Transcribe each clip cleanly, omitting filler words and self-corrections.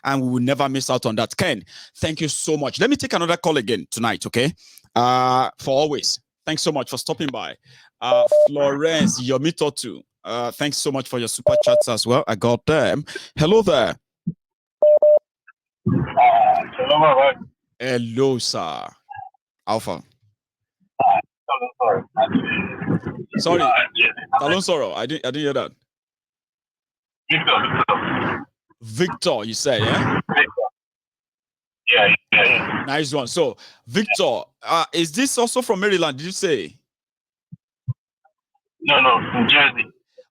and we will never miss out on that. Ken, thank you so much. Let me take another call again tonight, okay? For always. Thanks so much for stopping by. Florence Yomito too. Thanks so much for your super chats as well. I got them. Hello there. Hello, sir. Alpha. Sorry. Talon Sorrow. I didn't hear that. Victor, you say, yeah? Yeah. Oh, nice one. So, Victor, is this also from Maryland? Did you say? No, from Jersey.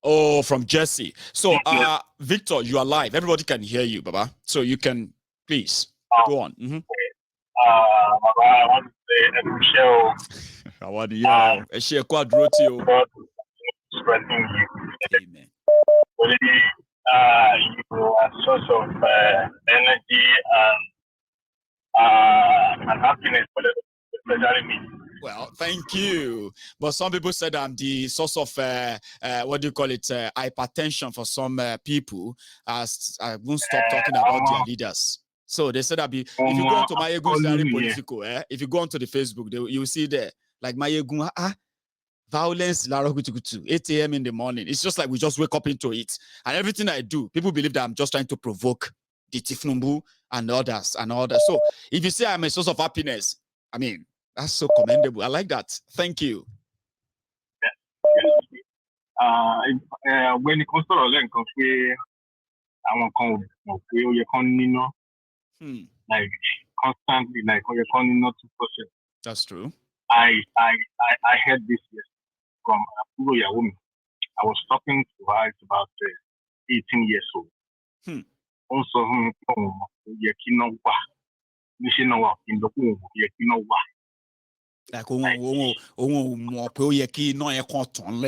Oh, from Jersey. So, Victor, you are live. Everybody can hear you, Baba. So you can please go on. I want to say, Michelle. I want to hear a share quadrotio. Strengthening you. Amen. You are a source of energy and happiness for especially me. Well, thank you. But some people said I'm the source of what do you call it? Hypertension for some people. As I won't stop talking about their leaders. So they said if you go onto Mayegun's Diary Political, if you go onto the Facebook, you will see there like Mayegun, violence, 8 a.m. in the morning. It's just like we just wake up into it. And everything I do, people believe that I'm just trying to provoke the Tinubu and others and others. So if you say I'm a source of happiness, I mean, that's so commendable. I like that. Thank you. When it comes to like constantly, like not 2%. That's true. I heard this from Apugo Yawumi. I was talking to her. It's about 18 years old. Also,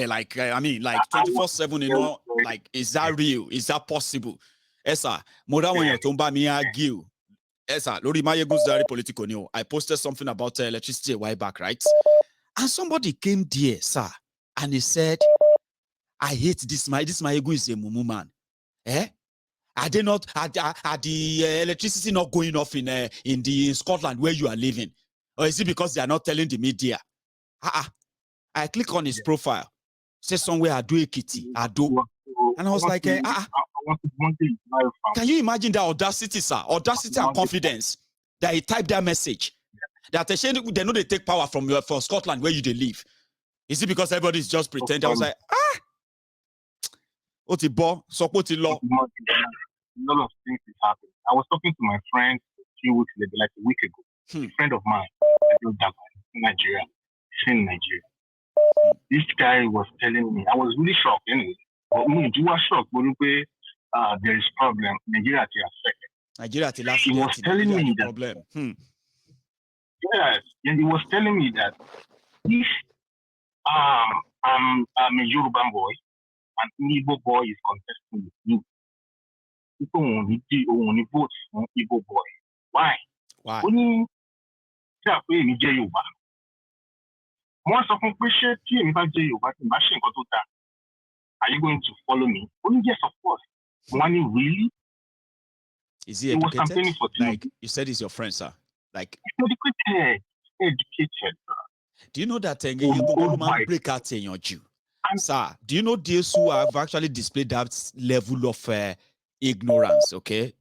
like I mean, like 24/7, you know, like is that real? Is that possible? Esa, more than when you talk about me argue. Esa, Lori Mayegun's Diary Political New. I posted something about electricity a while back, right? And somebody came there, sir, and he said, I hate this Mayegun is a mumu man. Are they not? Are the electricity not going off in Scotland where you are living? Or is it because they are not telling the media? I click on his profile. Say somewhere I do Ekiti, I do. And I was like, can you imagine the audacity, sir? Audacity and confidence that he typed that message. That they know they take power from Scotland where you live. Is it because everybody is just pretending? I was like, Otibo, support law. A lot of things is happening. I was talking to my friend a few weeks ago, like a week ago. A friend of mine, in Nigeria. She's in Nigeria. This guy was telling me, I was really shocked anyway. But you were shocked, but there is problem. Nigeria is affected. He was telling me that problem. Yes, and he was telling me that if I'm a Yoruba boy, an Igbo boy is contesting with me, people only vote for Igbo boy. Why? Only Once of are you going to follow me? Only yes, of course. Money really? Is he educated? Like you said, he's your friend, sir. Like educated. Do you know that you break out in your Jew? Sir, do you know those who have actually displayed that level of ignorance? Okay,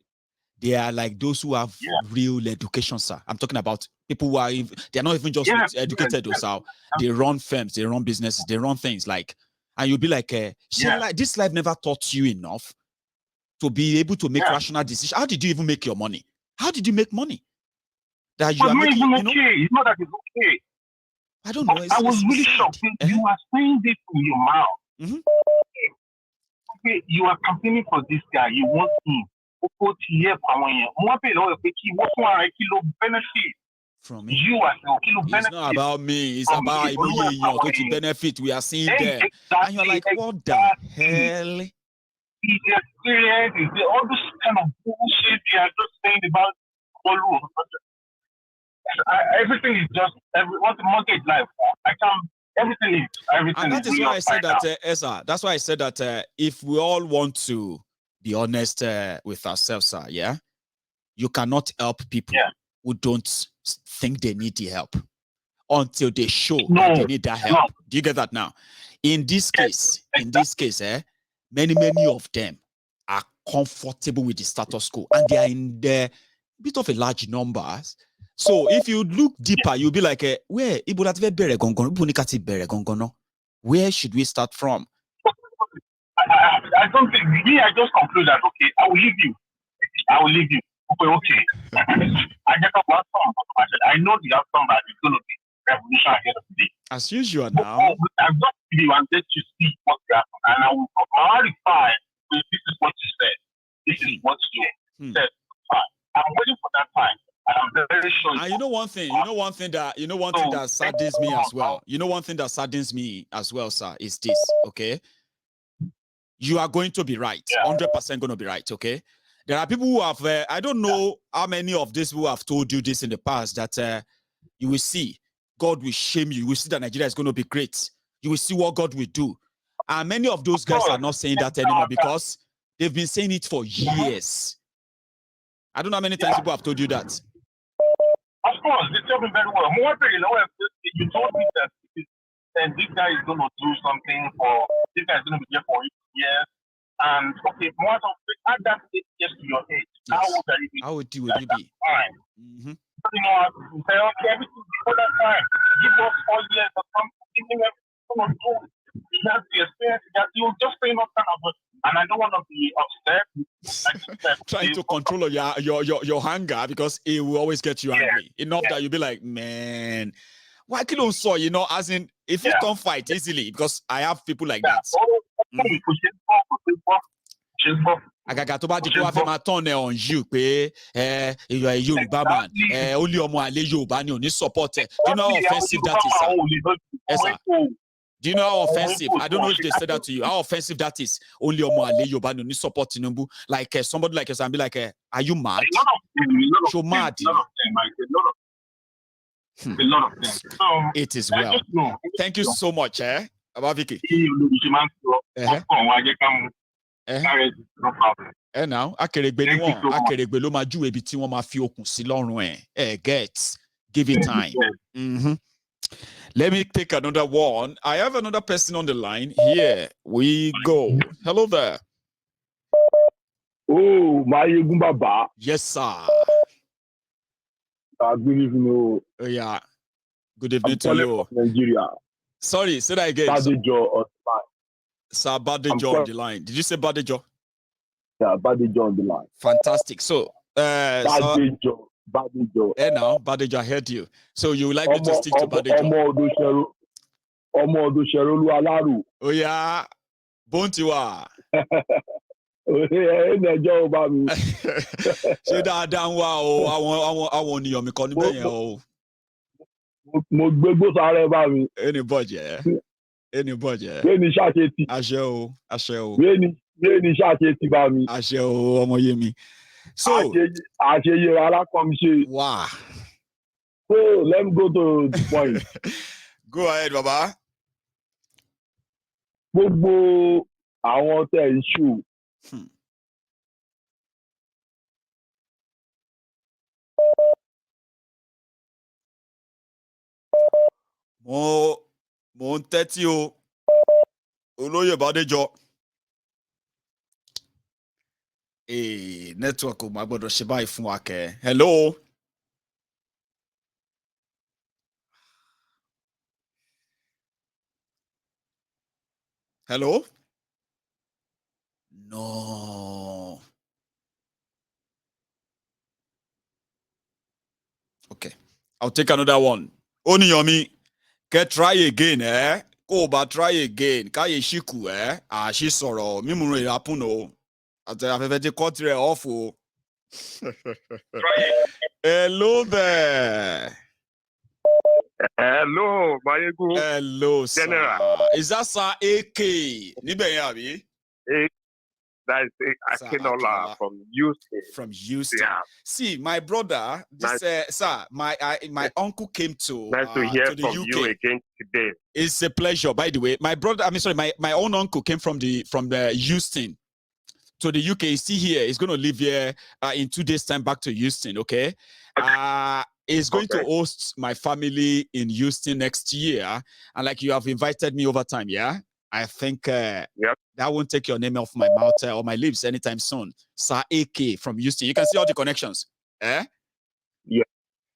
they are like those who have real education, sir. I'm talking about people who are they're not even just educated, so they run firms, they run businesses, they run things like, and you'll be like, like this life never taught you enough to be able to make rational decisions. How did you even make your money? How did you make money? That you are making, even okay. It's not that it's okay. I don't know. I was really shocked. You are saying this in your mouth. Okay, you are campaigning for this guy. You want him. From me. You are it's not about me. It's about benefit we are seeing there. Exactly. And you're like, what the hell? His experience is all this kind of bullshit they are just saying about Olu. Everything is just what's the market life? I can't. Everything is. And that is why I said that, Esa. That's why I said that if we all want to be honest with ourselves, sir, yeah, you cannot help people who don't think they need the help until they show that they need that help. Do you get that now? In this case, many of them are comfortable with the status quo, and they are in the bit of a large numbers. So if you look deeper, you'll be like, where should we start from? I don't think I just conclude that I will leave you. Okay. I know the outcome that is going to be revolution at the end of the day. As usual now. I'm just video and let you see what happened, and I will clarify. This is what you said. This is what you said. I'm waiting for that time. I'm very sure. And you know one thing that saddens me as well. You know one thing that saddens me as well, sir, is this. Okay, you are going to be right. 100% going to be right. Okay. There are people who have, I don't know how many of these who have told you this in the past, that you will see God will shame you. You will see that Nigeria is going to be great. You will see what God will do. And many of those guys are not saying that anymore because they've been saying it for years. I don't know how many times people have told you that. Of course, they tell me very well. You told me that this guy is going to do something this guy is going to be there for years. And more of add that 8 years to your age. Yes. How would you be? Fine. You know, say, everything before that time. Give us 4 years or something. Giving everything to do. You have the experience that you just say not kind of. And I don't want to be upset. Trying to control your hunger because it will always get you angry. Enough that you'll be like, man, why can't you so, as in, if you don't fight easily, because I have people like that. Agaga tó bá di kó wá fẹ́ máa turn on you pé you are a Yoruba man only ọmọ àlè Yorùbá ni ò ní support ẹ. Do you know how offensive that is, sir? Yes, sir. Do you know how offensive? I don't know if they said that to you. How offensive that is? Only ọmọ àlè Yorùbá ni ò ní support Tinubu. Like somebody like us and be like, are you mad? So mad. A lot of them. So, it is well. Thank you so much, Abaviki. No problem. Now, Akeregbe ni wọ́n, Akeregbe ló máa júwe ibi tí wọ́n máa fi okùn sí lọ́rùn ẹ̀. Give it time. Let me take another one. I have another person on the line. Here we go. Hello there. Oh, Mayegun Baba. Yes, sir. Good evening. Oh, yeah. Good evening to you. Nigeria. Sorry, say that again. Badejo on the line. Sir Badejo on the line. Did you say Badejo? Yeah, Badejo on the line. Fantastic. So, Badejo. Now, Badejo, I heard you. So you would like me to stick to Badejo? Omo Odosherolu Alaru. Oh, yeah. Bontiwa. Ẹjọ́ ọba mi. Ṣé dáadáa ń wá o, àwọn ènìyàn mi kan níbẹ̀ yẹn o. Mo gbégbó sáré bá mi. Ẹni bọ̀jẹ̀. Réni ṣàṣetì. Àṣẹ o. Réni ṣàṣetì bá mi. Àṣẹ o, ọmọ yé mi. So. Àṣeyẹ alákọ̀ọ́mṣe. Wow. So let me go to the point. Go ahead, Baba. Gbogbo àwọn tẹ̀ ń ṣù. Mo ń tẹ́tí o. Olóyè Bádéjọ. Network ò máa gbọ́dọ̀ ṣe báyìí fún wa kẹ́. Hello. Hello. No. Okay. I'll take another one. Oniyomi, try again, Kó bá try again. Káyé ṣíkù, Àṣì sọ̀rọ̀. Mímú rẹ̀ happen o. Àti afẹ́fẹ́ ti cut rẹ̀ off o. Hello there. Hello, Mayegun. Hello, sir. General. Is that Sir AK? Níbẹ̀ yẹn àbí? That is Akinola from Houston. From Houston. Yeah. See, my brother, sir, my uncle came to nice to hear the from UK. You again today. It's a pleasure. By the way, my brother, my own uncle came from the Houston. to the UK. He's still here. He's going to live here in 2 days' time back to Houston, okay? He's going to host my family in Houston next year. And like you have invited me over time, yeah? I think that won't take your name off my mouth or my lips anytime soon. Sir AK from Houston. You can see all the connections. Eh? Yeah,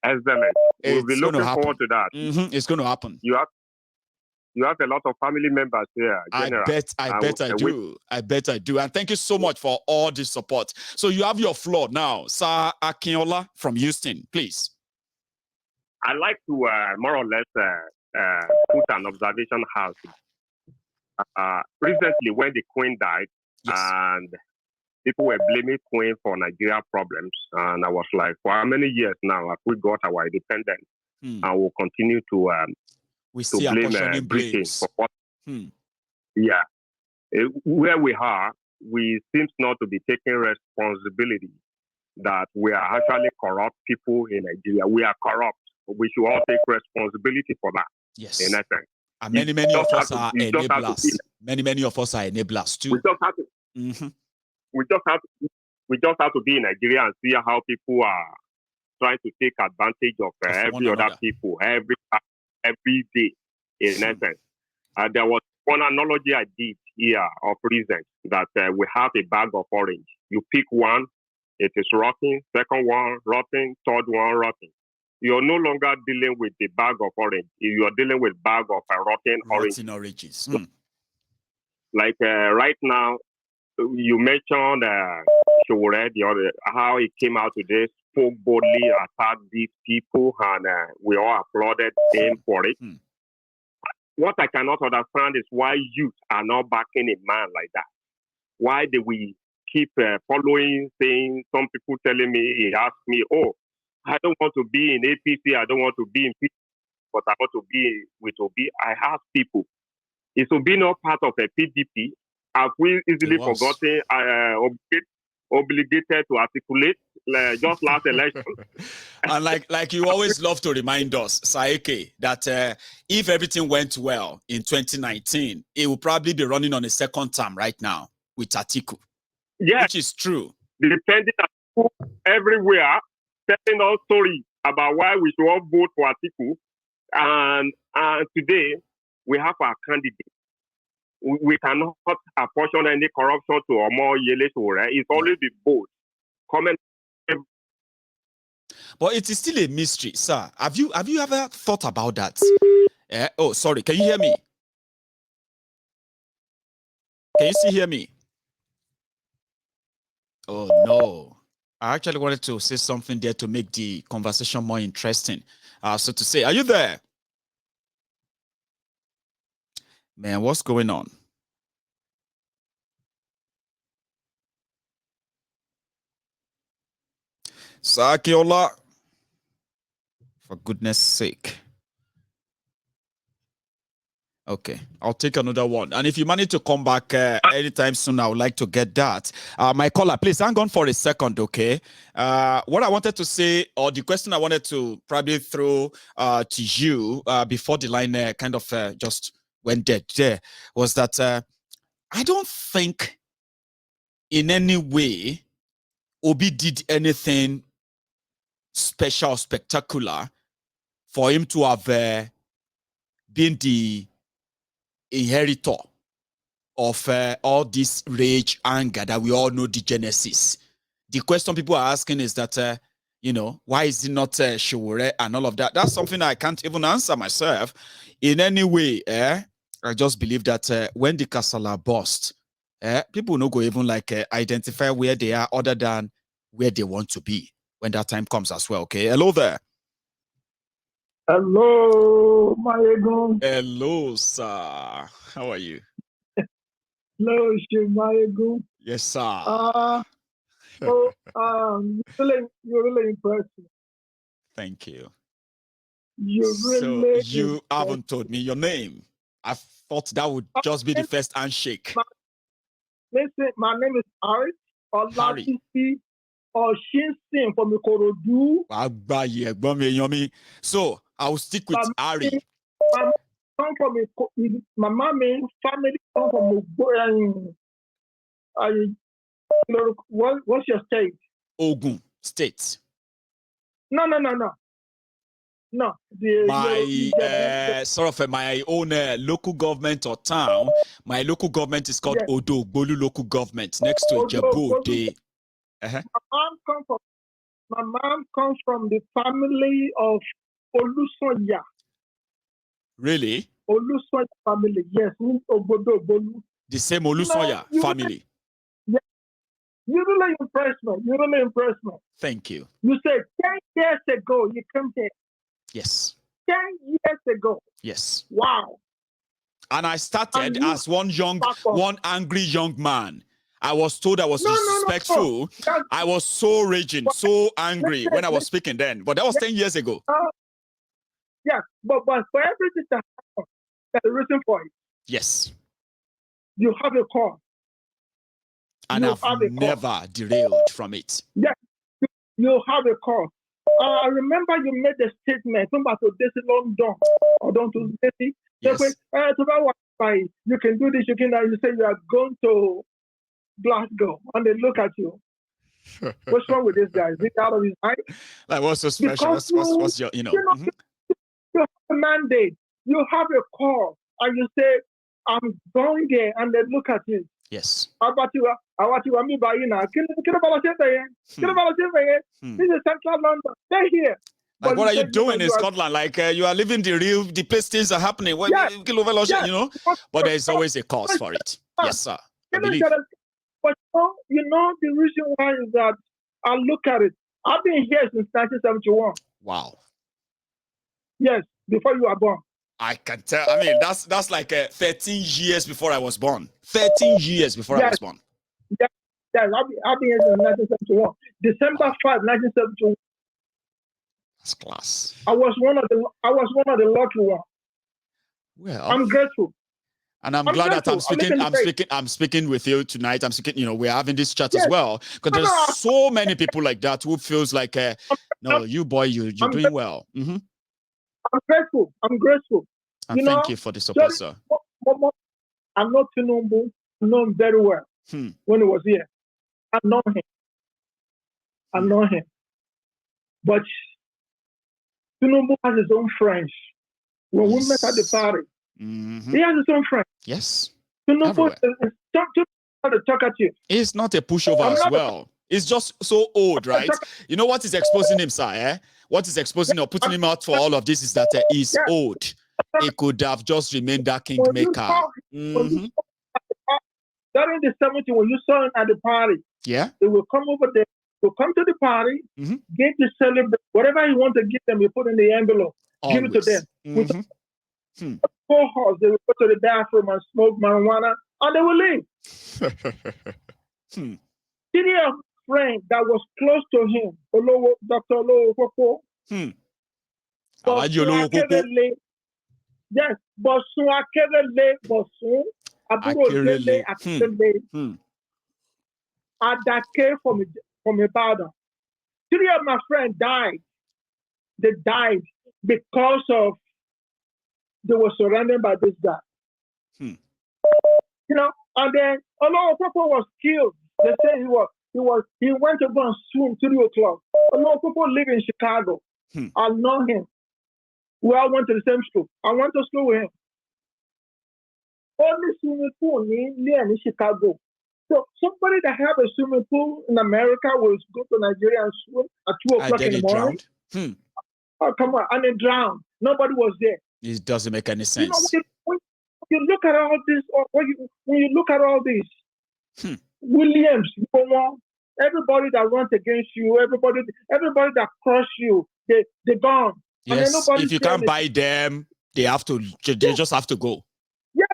excellent. We'll be looking forward to that. It's going to happen. You have a lot of family members here. General. I bet I do. I bet I do. And thank you so much for all the support. So you have your floor now. Sir Akinola from Houston, please. I like to more or less put an observation house. Recently, when the Queen died, and people were blaming Queen for Nigeria problems, and I was like, for how many years now have we got our independence, and we'll continue to blame Britain for what? Yeah, where we are, we seem not to be taking responsibility that we are actually corrupt people in Nigeria. We are corrupt. We should all take responsibility for that. Yes. In essence. And many of us are enablers. Many of us are enablers too. We just have to be in Nigeria and see how people are trying to take advantage of every other people every day. In essence, there was one analogy I did here of recent that we have a bag of orange. You pick one, it is rotten. Second one, rotten. Third one, rotten. You're no longer dealing with the bag of orange. You are dealing with bag of rotten oranges. Like right now, you mentioned Sowore, how he came out today, spoke boldly, attacked these people, and we all applauded him for it. What I cannot understand is why youth are not backing a man like that. Why do we keep following, saying, some people telling me, he asked me, oh, I don't want to be in APC, I don't want to be in PDP, but I want to be with Obi. I ask people, is Obi not part of a PDP? Have we easily forgotten, obligated to articulate just last election? And like you always love to remind us, Saeke, that if everything went well in 2019, it will probably be running on a second term right now with Atiku. Yeah, which is true. Depending on everywhere, telling us stories about why we should all vote for Atiku. And today, we have our candidate. We cannot apportion any corruption to Omo Yele Sowore. It's only the vote. But it is still a mystery, sir. Have you ever thought about that? Oh, sorry. Can you hear me? Can you still hear me? Oh, no. I actually wanted to say something there to make the conversation more interesting. So to say, are you there? Man, what's going on? Sakiola, for goodness sake. Okay, I'll take another one. And if you manage to come back anytime soon, I would like to get that. My caller, please hang on for a second, okay? What I wanted to say, or the question I wanted to probably throw to you before the line kind of just went dead there, was that I don't think in any way Obi did anything special, spectacular for him to have been the inheritor of all this rage, anger that we all know the genesis. The question people are asking is that, you know, why is it not Sowore and all of that? That's something I can't even answer myself in any way. I just believe that when the Kasala burst, people no go even like identify where they are other than where they want to be when that time comes as well. Okay, hello there. Hello, Mayegun. Hello, sir. How are you? Hello, Mayegun. Yes, sir. You're really impressive. Thank you. You haven't told me your name. I thought that would just be the first handshake. Listen, my name is Harry Olatisi Oshinsin from Ikorodu. So I'll stick with Harry. My mommy family come from What's your state? Ogun State. No. My sort of my own local government or town. My local government is called Odogbolu local government next to Ijebu. My mom comes from the family of Olusoya. Really? Olusoya family, yes. Obodo. The same Olusoya family. You really impressed me. Thank you. You said 10 years ago you came here. Yes. 10 years ago. Yes. Wow. And I started as one angry young man. I was told I was disrespectful. No. I was so raging, so angry when I was speaking then. But that was 10 years ago. Yes, but for everything that happens, there's a reason for it. Yes. You have a cause. And I've never derailed from it. Yes, you have a cause. I remember you made a statement about this London or don't do this. Yes. You can do this, you can. You say you are going to Glasgow, and they look at you. What's wrong with this guy? Is he out of his mind? Like, what's so special? What's your, you have a mandate. You have a call, and you say, "I'm going there," and they look at you. Yes. This is Central London. They're here. Like, what are you doing in Scotland? Like, you are living the place things are happening. You know? But there's always a cause for it. Yes, sir. I believe. But the reason why is that I look at it. I've been here since 1971. Wow. Yes, before you were born. I can tell. I mean, that's like 13 years before I was born. 13 years before I was born. Yes, I've been here since 1971. December 5, 1971. That's class. I was one of the lucky ones. Well, I'm grateful. And I'm glad that I'm speaking with you tonight. I'm speaking, we're having this chat as well. Because there's so many people like that who feels like, no, you boy, you're doing well. Mm-hmm. I'm grateful. And thank you for the support, sir. I know Tinubu. I know him very well when he was here. I know him. But Tinubu has his own friends. When we met at the party, he has his own friends. Yes. Tinubu is to talk at you. He's not a pushover as well. He's just so old, right? You know what is exposing him, sir? What is exposing or putting him out for all of this is that he's old. He could have just remained that kingmaker. During the 70s, when you saw him at the party, they will come over there, will come to the party, get to celebrate whatever you want to give them, you put in the envelope, give it to them. With 4 horses, they will go to the bathroom and smoke marijuana, and they will leave. City of friend that was close to him, Dr. Olowo yes, Bosun Akerele, Bosun, Aburodele Akerele, Adake from Ibadan. 3 of my friends died. They died because of they were surrounded by this guy. And then Olowo was killed. They say he went to go and swim 3 o'clock. Olowo live in Chicago. I know him. We all went to the same school. I went to school with him. Only swimming pool in Chicago. So somebody that have a swimming pool in America will go to Nigeria and swim at 2 o'clock in the morning. Oh, come on. And they drowned. Nobody was there. It doesn't make any sense. When you look at all this, or when you look at all this, Williams, everybody that runs against you, everybody that crushed you, they're gone. Yes, if you can't buy them, they just have to go. Yeah,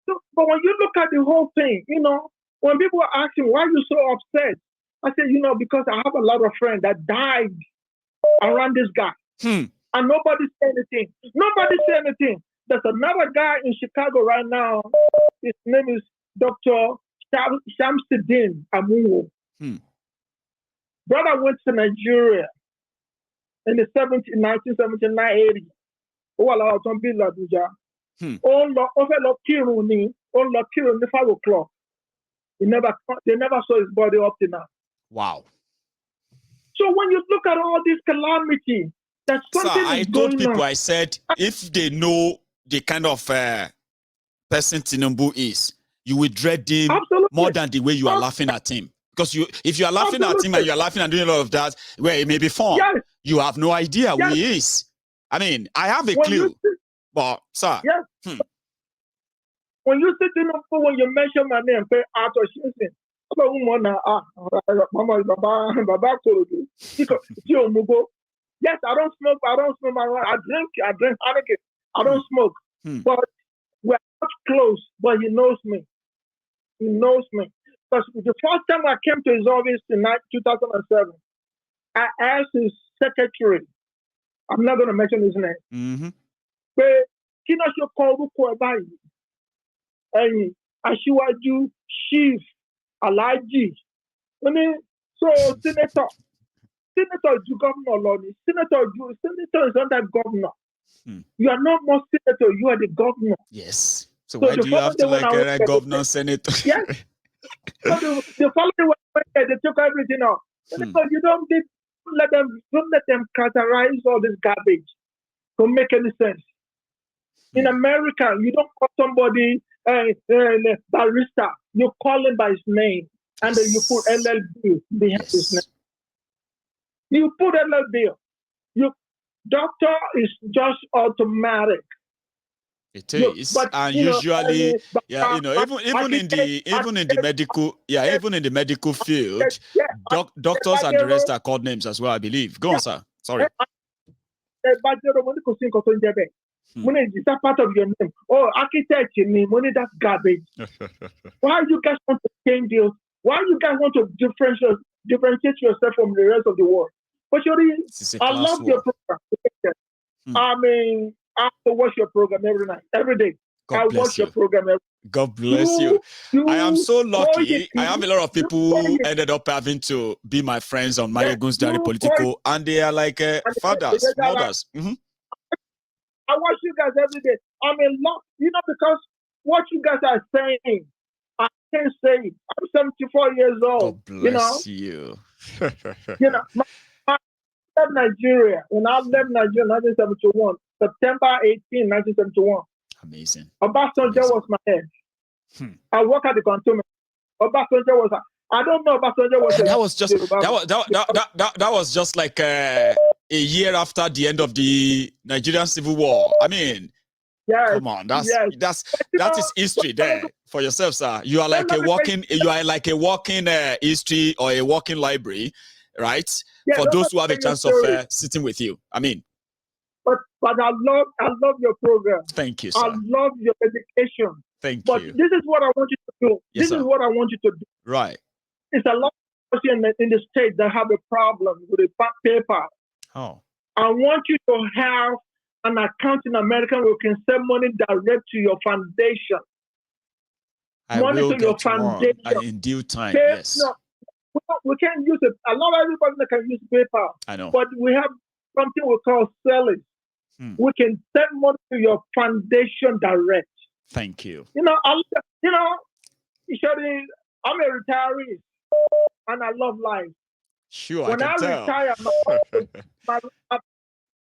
but when you look at the whole thing, when people are asking why you're so upset, I said, because I have a lot of friends that died around this guy. And nobody said anything. There's another guy in Chicago right now. His name is Dr. Shamsuddin Amunwo. Brother went to Nigeria in the 1979-80. Ó lọ kírun ní 5 o'clock. They never saw his body up to now. Wow. So when you look at all this calamity, that something I is told going people, on. I said, if they know the kind of person Tinubu is, you will dread him more than the way you are laughing at him. Because if you are laughing at him and you are laughing and doing a lot of that, well, it may be fun. Yes. You have no idea who he is. I mean, I have a clue, but sir. Yes. When you say Tinubu, when you mention my name, pay out or something. Yes, I don't smoke. I drink Atiku. I don't smoke. But we're not close. But he knows me. He knows me. Because the first time I came to his office in 2007, I asked his secretary, I'm not going to mention his name, but Ashiwaju Chief Alaji. So Senator is governor, Lord. Senator is under governor. You are not more senator, you are the governor. Yes. So why do you have to like a governor, senator? Yes. So the following way, they took everything off. Because you don't let them categorize all this garbage to make any sense. In America, you don't call somebody barista. You call him by his name, and then you put LLB behind his name. You put LLB. Doctor is just automatic. It is, and usually, even in the medical field, doctors and the rest are called names as well, I believe. Go on, sir. Sorry. Money is that part of your name? Oh, architect, you mean money? That's garbage. Why you guys want to change deals? Why you guys want to differentiate yourself from the rest of the world? But I love your program. I mean, I have to watch your program every day. I watch your program every day. God bless you. I am so lucky. I have a lot of people who ended up having to be my friends on Mayegun's Diary Political, and they are like fathers, mothers. I watch you guys every day. I'm in love, because what you guys are saying, I can't say it. I'm 74 years old. God bless you. I left Nigeria. When I left Nigeria in 1971, September 18, 1971. Amazing. Obasanjo was my head. I work at the cantonment. Obasanjo was. I don't know. Obasanjo was. That was just like a year after the end of the Nigerian Civil War. I mean, come on, that is history there for yourself, sir. You are like a walking history or a walking library, right? For those who have a chance of sitting with you. I mean. But I love your program. Thank you, sir. I love your education. Thank you. But this is what I want you to do. Yes, this is what I want you to do. Right. It's a lot of people in the state that have a problem with the paper. Oh. I want you to have an account in America where you can send money direct to your foundation. I will get one in due time. Yes. No, we can't use it. A lot of everybody that can use paper. I know. But we have something we call selling. We can send money to your foundation direct. Thank you. I'm a retiree and I love life. Sure, when I retire, I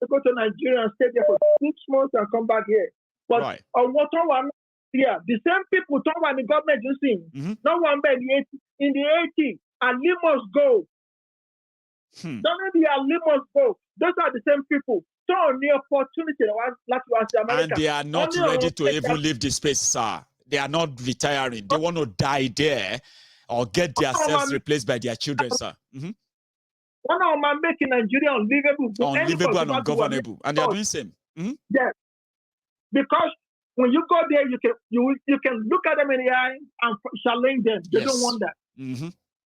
go to Nigeria and stay there for 6 months and come back here. But on what one here, the same people talk about the government you see. No one in the 80s, Ali must go. Don't be Ali must go. Those are the same people. So the opportunity and they are not ready to even leave the space, sir. They are not retiring. They want to die there or get themselves replaced by their children, sir. One of them making Nigeria unlivable and ungovernable, and they are doing the same. Yes, because when you go there, you can look at them in the eye and challenge them. They don't want that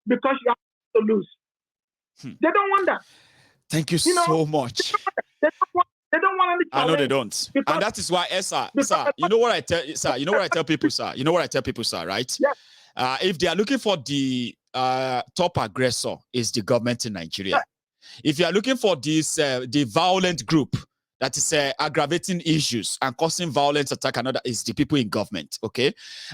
because you have to lose. They don't want that. Thank you so much. They don't want any challenge. I know they don't, and that is why, sir. You know what I tell, sir. You know what I tell people, sir. You know what I tell people, sir. Right? Yes. If they are looking for the top aggressor, is the government in Nigeria. If you are looking for this the violent group that is aggravating issues and causing violence, attack, and other is the people in government. Okay.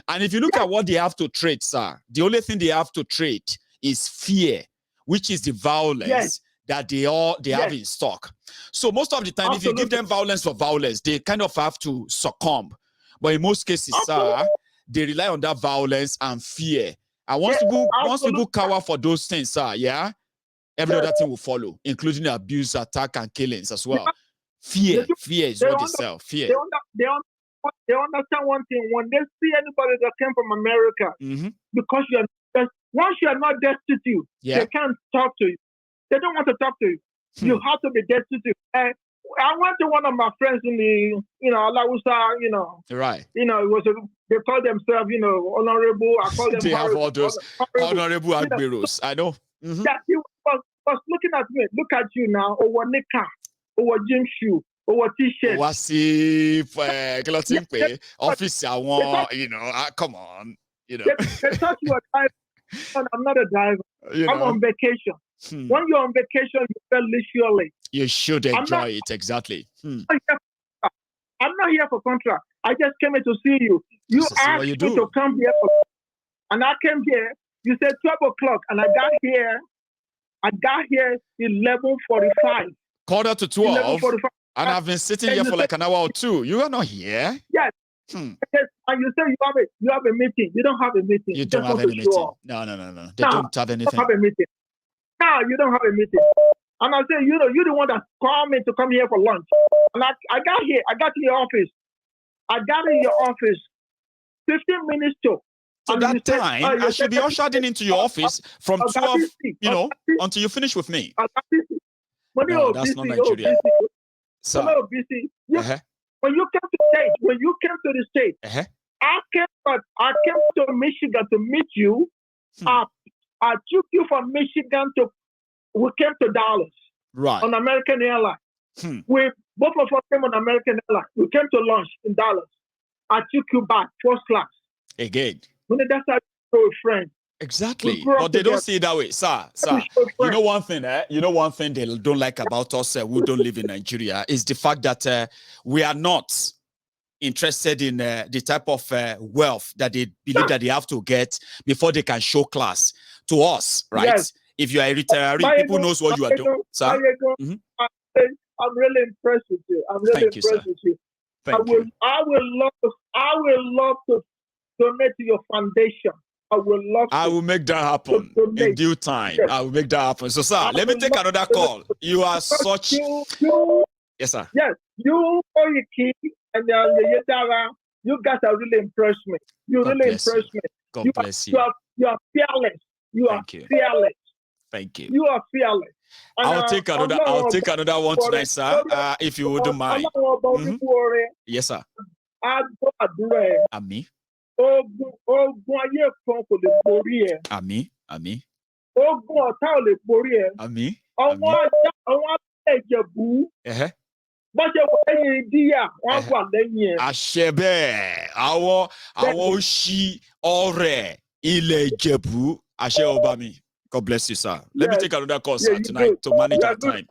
And if you look at what they have to trade, sir, the only thing they have to trade is fear, which is the violence that they have in stock. So most of the time, if you give them violence for violence, they kind of have to succumb. But in most cases, sir, they rely on that violence and fear. And once people cower for those things, sir, every other thing will follow, including abuse, attack, and killings as well. Fear is what they sell. Fear. They understand one thing. When they see anybody that came from America, because once you are not destitute, they can't talk to you. They don't want to talk to you. You have to be destitute. I went to one of my friends in the, Alawusa, right. It was they call themselves, honorable. I call them. They have all those honorable admirals. I know. Yeah, he was looking at me. Look at you now. Over nika, over gym shoe, over t-shirt. Office, I want, come on. They thought you were driving. I'm not a driver. I'm on vacation. When you're on vacation, you feel leisurely. You should enjoy it, exactly. I'm not here for contract. I just came here to see you. You asked me to come here, and I came here. You said 12 o'clock, and I got here 11:45. Quarter to 12, and I've been sitting here for like an hour or two. You are not here? Yes. Yes. And you say you have a meeting. You don't have a meeting. You don't have any meeting. No. They don't have anything. You don't have a meeting. No, you don't have a meeting. And I say, you're the one that called me to come here for lunch. And I got here. I got to your office. I got in your office 15 minutes to. So that time, I should be ushered into your office from 12, until you finish with me. No, that's not Nigeria. So, when you came to the state, I came to Michigan to meet you. I took you from Michigan we came to Dallas. Right. On American Airlines. Both of us came on American Airlines. We came to lunch in Dallas. I took you back, first class. Again. That's how you're a friend. Exactly. But they don't see it that way. Sir. You know one thing, they don't like about us who don't live in Nigeria is the fact that we are not interested in the type of wealth that they believe that they have to get before they can show class to us, right? Yes. If you are a retiree, people knows what you are doing. Sir? I'm really impressed with you. Thank you. I will love to donate to your foundation. I will make that happen in due time. Yes. I will make that happen. So, sir, let me take another call. You are such. Yes, sir. Yes, you, Oyiki, and you guys are really impressed me. You really impressed me. God bless you. You are fearless. You are fearless. Thank you. You are fearless. And, I'll take another one tonight, sir. If you wouldn't mind. Yes, sir. Ami. Ogun ayé kan kò lè borí ẹ. Àmín. Ogun ọ̀tá ò lè borí ẹ. Àmín. Àwọn Ìjẹ̀bú. Bọ́n ṣe wà lẹ́yìn díyà, wọ́n wà lẹ́yìn ẹ̀. Àṣẹ bẹ́ẹ̀, àwọn òṣì ọ̀rẹ́ ilẹ̀ Ìjẹ̀bú. Àṣẹ ọba mi. God bless you, sir. Let me take another call, sir, tonight to manage our time.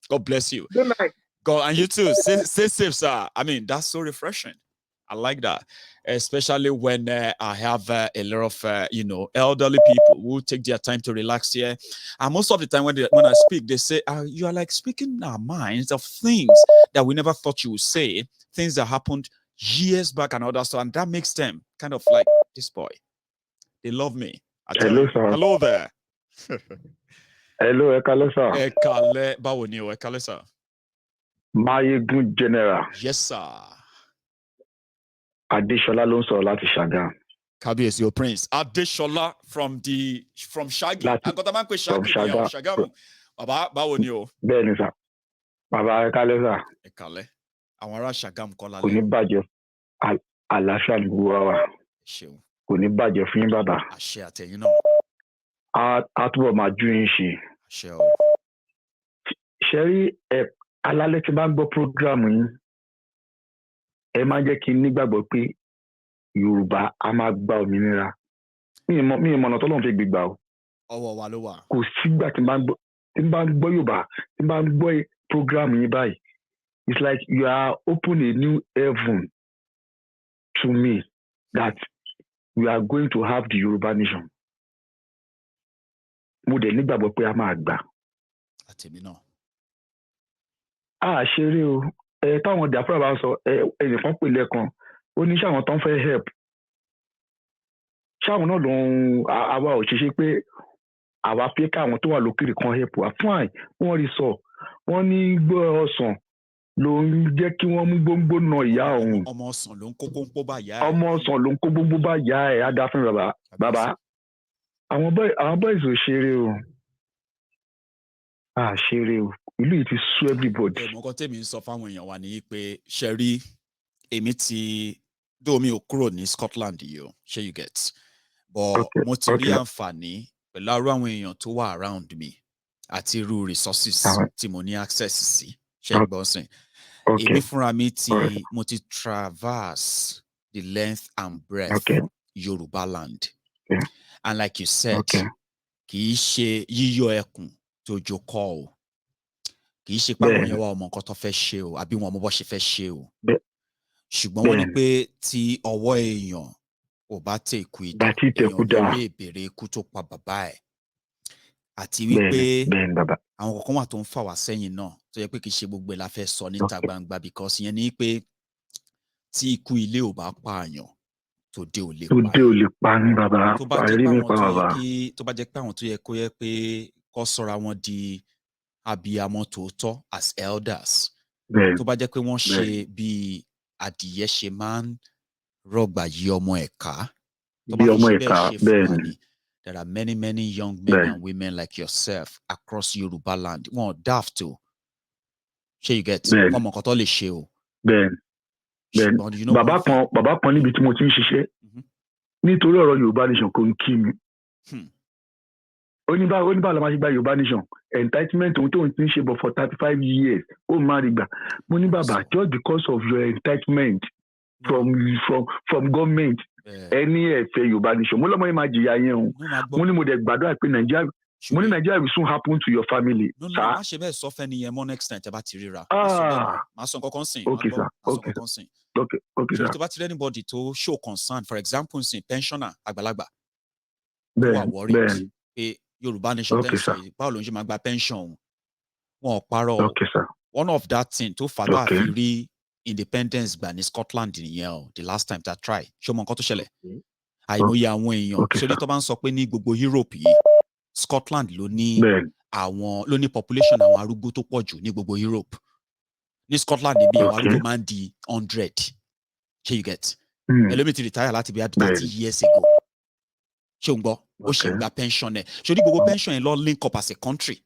God bless you. Good night. God, and you too. Stay safe, sir. I mean, that's so refreshing. I like that, especially when I have a lot of, elderly people who take their time to relax here. And most of the time when I speak, they say, you are like speaking in our minds of things that we never thought you would say, things that happened years back and all that stuff. And that makes them kind of like, this boy, they love me. Hello, sir. Hello there. Hello, Ekale, sir. Ekale, báwo ni o, Ekale, sir. Mayegun General. Yes, sir. Adeshola ló ń sọ̀rọ̀ láti Ṣàgámù. Kábíyèsí, your prince. Adeshola from Shaggy. Àgọ́tà máa ń pè Shaggy ní Ṣàgámù. Bàbá, báwo ni o? Bẹ́ẹ̀ni, sà. Bàbá Ekale, sà. Ekale. Àwọn ará Ṣàgámù kọ́ lálẹ́. Kò ní bàjẹ́. Àlàáfíà ni gbogbo wa wà. Ṣeun. Kò ní bàjẹ́ fún yín, bàbá. Àṣẹ àtẹ̀yìn náà. A túbọ̀ máa jú yín ṣe. Àṣẹ o. Ṣé rí alálẹ́ tí bá ń gbọ́ prógráàmù yín? Ẹ máa jẹ́ kí n nígbàgbọ́ pé Yorùbá a máa gba òmìnira. Mi ì mọ̀nà tọ́lọ́run fi gbígbà o. Ọwọ́ wa ló wà. Kò sígbà tí n bá ń gbọ́ Yorùbá, tí n bá ń gbọ́ prógráàmù yín báyìí, It's like you are opening a new heaven to me that we are going to have the Yoruba nation. Mo dẹ̀ nígbàgbọ́ pé a máa gbà. Àtẹ̀mí náà. Ṣeré o. Táwọn Biafra bá sọ ẹnìkan pè lẹ́ẹ̀kan ó ní ṣáwọn tó ń fẹ́ help. Ṣáwọn náà àwa ò ṣe pé àwa fẹ́ káwọn tó wà lókèrè kan help wa. Fine, wọ́n rí sọ. Wọ́n ní gbọ́ ọsàn ló ń jẹ́ kí wọ́n mú gbóngbó na ìyá òun. Ọmọ ọsàn ló ń kó gbóngbó bá ìyá ẹ̀. Ọmọ ọsàn ló ń kó gbóngbó bá ìyá ẹ̀ á dá fún bàbá. Bàbá àwọn boys ò ṣeré o. Ṣeré o. Ìlú yìí ti sú everybody. Ẹ̀mọ́ kan tèmi ń sọ fáwọn èèyàn wa ní pé ṣe rí èmi ti dómi ò kúrò ní Scotland yìí o ṣé you get but mo ti rí àǹfààní pẹ̀lú àwọn èèyàn tó wà around me àti irú resources tí mo ní access sí ṣe gbọ́n sìn. Èmi fúnra mi mo ti traverse the length and breadth Yoruba land. And like you said, kì í ṣe yíyọ ẹkùn tó jókòó o. Kì í ṣe pé àwọn èèyàn wa ọmọ nǹkan tó fẹ́ ṣe o àbí wọn ọmọ bó ṣe fẹ́ ṣe o. Ṣùgbọ́n wọ́n ní pé tí ọwọ́ èèyàn ò bá tẹ ikú idà èèyàn lè béèrè ikú tó pa bàbá ẹ̀. Àti wípé àwọn kọ̀ọ̀kan wà tó ń fà wá sẹ́yìn náà tó yẹ pé kì í ṣe gbogbo ẹ̀ la fẹ́ sọ níta gbangba because ìyẹn ni pé tí ikú ilé ò bá pààyàn tòde ò lè pa ní bàbá. Tó bá jẹ́ pé àwọn tó yẹ kó yẹ pé kó sọra wọn di abiyamọ tòótọ́ as elders. Tó bá jẹ́ pé wọ́n ṣe bí adìyẹ ṣe máa ń rọgbà yí ọmọ ẹ̀ka. Tó bá fi ṣe bẹ́ẹ̀ ṣe fún wa ni. There are many young men and women like yourself across Yoruba land. Wọ́n daft o. Ṣé you get? Wọ́n mọ̀ nǹkan tó lè ṣe o. Bàbá kan níbi tí mo ti ń ṣiṣẹ́ nítorí ọ̀rọ̀ Yorùbá nation kò ń kí mi. Ó ní báwo la máa ṣe gba Yorùbá nation entitlement ohun tó ń ti ń ṣe bọ̀ for 35 years ó máa rí gbà. Mo ní bàbá just because of your entitlement from government ẹni ẹ̀fẹ̀ Yorùbá nation mo lọ́mọ yẹn máa jìyà yẹn o. Mo ní mo dẹ̀ gbàdúrà pé Nigeria will soon happen to your family. No, má ṣe bẹ́ẹ̀ sọ fẹ́ nìyẹn mọ́ next time tẹ́ bá ti ríra. Má sọ nǹkan kan sìn. Okay sir. Ṣé tó bá ti rí anybody tó show concern for example sìn pensioner àgbàlagbà. Tó wà worried pé Yorùbá nation pension yìí báwo ló ń ṣe máa gba pension wọn ò parọ́. One of that thing tó fà á fi rí independence gbà ní Scotland nìyẹn o the last time that try ṣé o mọ nǹkan tó ṣẹlẹ̀ àìmọye àwọn èèyàn ṣe tó bá ń sọ pé ní gbogbo Europe yìí Scotland ló ní population àwọn arúgbó tó pọ̀ jù ní gbogbo Europe ní Scotland níbi àwọn arúgbó máa ń di 100 ṣé you get ẹlòmíì ti retire láti bí 30 years ago ṣé o ń gbọ́ ó ṣe gba pension ẹ̀ ṣé o ní gbogbo pension ẹ̀ lọ link up as a country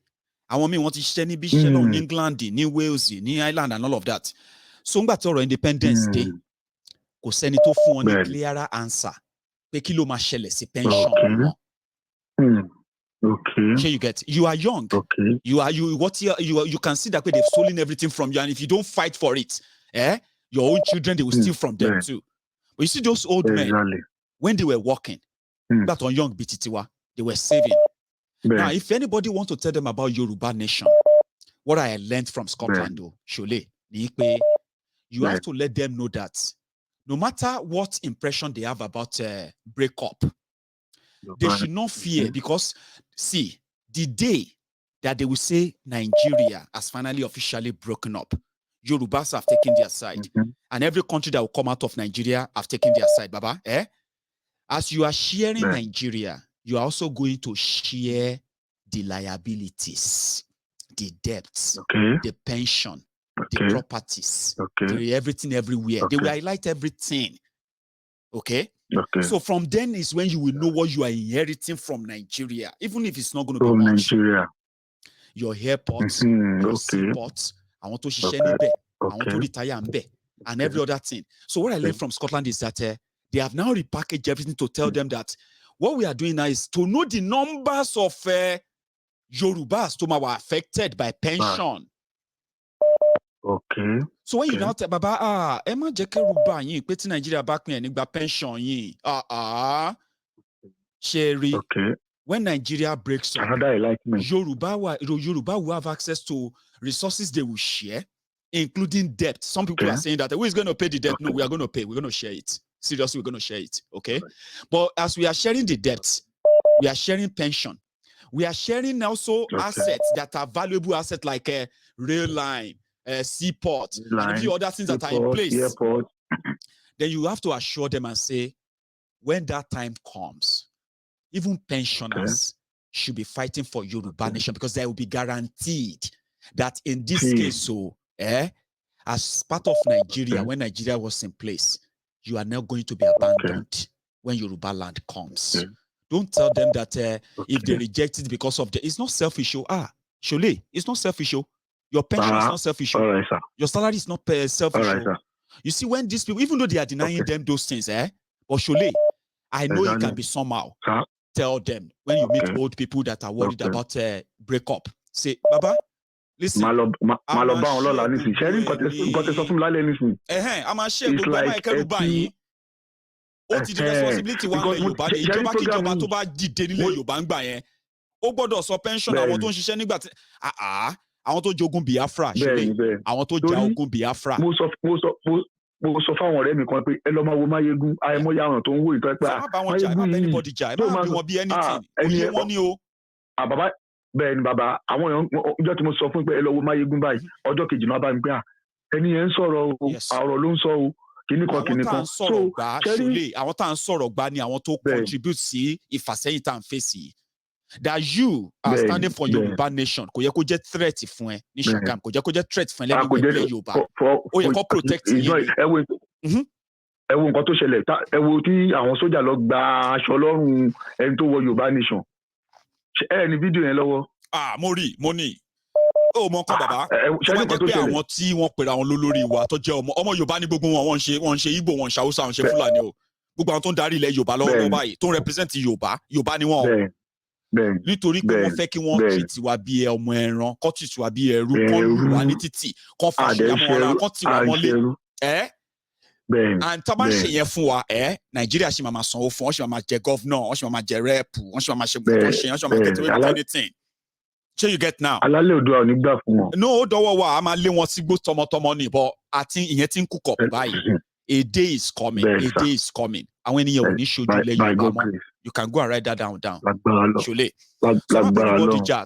àwọn míì wọ́n ti ṣiṣẹ́ níbi iṣẹ́ náà ní England ní Wales ní Ireland and all of that. So ngbà tí ọ̀rọ̀ independence dé kò sẹ́ni tó fún wọn ní clearer answer pé kí ló máa ṣẹlẹ̀ sí pension wọn. You get you are young. You can see that way they've stolen everything from you and if you don't fight for it, your own children they will steal from them too. But you see those old men when they were working, that on young BTTwa, they were saving. Now if anybody wants to tell them about Yoruba nation, what I learned from Scotland though, Shole, you have to let them know that no matter what impression they have about breakup, they should not fear because, see, the day that they will say Nigeria has finally officially broken up, Yorubas have taken their side. And every country that will come out of Nigeria have taken their side, Baba. As you are sharing Nigeria, you are also going to share the liabilities, the debts, the pension, the properties, the everything everywhere. They will highlight everything. So from then is when you will know what you are inheriting from Nigeria, even if it's not going to be much. Nigeria. Your airports, your seaports, I want to share I want to retire and every other thing. So what I learned from Scotland is that they have now repackaged everything to tell them that what we are doing now is to know the numbers of Yorubas who are affected by pension. So when you now tell Baba, Emma Jekeruba yin pe ti Nigeria back me nigba pension yin. Sherry. When Nigeria breaks up, Yoruba will have access to resources they will share. including debt. Some people are saying that who is going to pay the debt? No, we are going to pay. We're going to share it. Seriously, we're going to share it. Okay. But as we are sharing the debts, we are sharing pension. We are sharing also assets that are valuable assets like a rail line, seaport, and a few other things that are in place. Airport. Then you have to assure them and say, when that time comes, even pensioners should be fighting for Yoruba nation, because they will be guaranteed that in this case, as part of Nigeria, when Nigeria was in place, you are now going to be abandoned when Yoruba land comes. Don't tell them that if they reject it because of it's not selfish. Surely, it's not selfish. Your pension is not selfish. Right, your salary is not selfish. Right, you see, when these people, even though they are denying them those things, but surely, I know it can be somehow. Tell them when you meet old people that are worried about breakup. Say, Baba, listen. I'm ó ti di responsibility wa nílẹ̀ Yorùbá ni ìjọba kí ìjọba tó bá dìde nílẹ̀ Yorùbá ń gbà yẹn ó gbọ́dọ̀ sọ pension àwọn tó ń ṣiṣẹ́ nígbà tí àwọn tó jogun Biafra ṣẹlẹ̀ àwọn tó ja ogun Biafra. mo sọ fáwọn ọ̀rẹ́ mi kan pé ẹ lọ máa wo Máyégún àìmọye àwọn tó ń wò ìtọ́ pé Máyégún yìí ẹ má bí wọn bí anything òye wọn ni o. bàbá bẹ́ẹ̀ ni bàbá àwọn èèyàn ọjọ́ tí mo sọ fún pé ẹ lọ wo Máyégún báyìí ọjọ́ kejì náà bá mi pé ẹni yẹn ń sọ̀rọ̀ ọ̀rọ̀ ló ń sọ o. Àwọn tá à ń sọ̀rọ̀ gbà ni àwọn tó contribute sí ìfàsẹ́yìn tá à ń fèsì. That you are standing for Yoruba nation kò yẹ kó jẹ́ threat fún ẹ ní Ṣàgámù, kò jẹ́ kó jẹ́ threat fún ẹ lẹ́nu ìwé Yorùbá. Ó yẹ kó protect yín. Ẹ wo nǹkan tó ṣẹlẹ̀, ẹ wo tí àwọn sójà lọ gba aṣọ lọ́rùn ẹni tó wọ Yoruba nation. Ẹ ní fídíò yẹn lọ́wọ́. Mo ní. Ó mọ nǹkan bàbá tó bá jẹ́ pé àwọn tí wọ́n pera wọn lólórí wa tó jẹ́ ọmọ Yorùbá ní gbogbo wọn wọ́n ń ṣe Igbo, wọ́n ń ṣe Hausa, wọ́n ń ṣe Fúlàní o. Gbogbo àwọn tó ń darí ilẹ̀ Yorùbá lọ́wọ́ báyìí tó ń represent Yorùbá ni wọ́n. Nítorí pé wọ́n fẹ́ kí wọ́n treat wa bí ọmọ ẹran, kọ́ treat wa bí ẹrú, kọ́ lù wá ní títì, kọ́ fàṣìyàmọ́ ara, kọ́ tì wá mọ́lé. And tá bá ń ṣe yẹn fún wa Nàìjíríà ṣì máa sanwó fún, wọ́n ṣì máa jẹ governor, wọ́n ṣì máa jẹ rep, wọ́n ṣì máa ṣe gbogbo wọ́n ṣì máa get away with anything. So you get now. Alálẹ̀ odò àwọn onígbà fún wọn. No, ó dọwọ́ wa, a máa lé wọn sígbó tọmọtọmọ ni, but àti ìyẹn ti ń cook up báyìí. A day is coming. A day is coming. Àwọn ènìyàn ò ní ṣojú ilẹ̀ Yorùbá mọ́. You can go and write that down. Ṣọlẹ̀.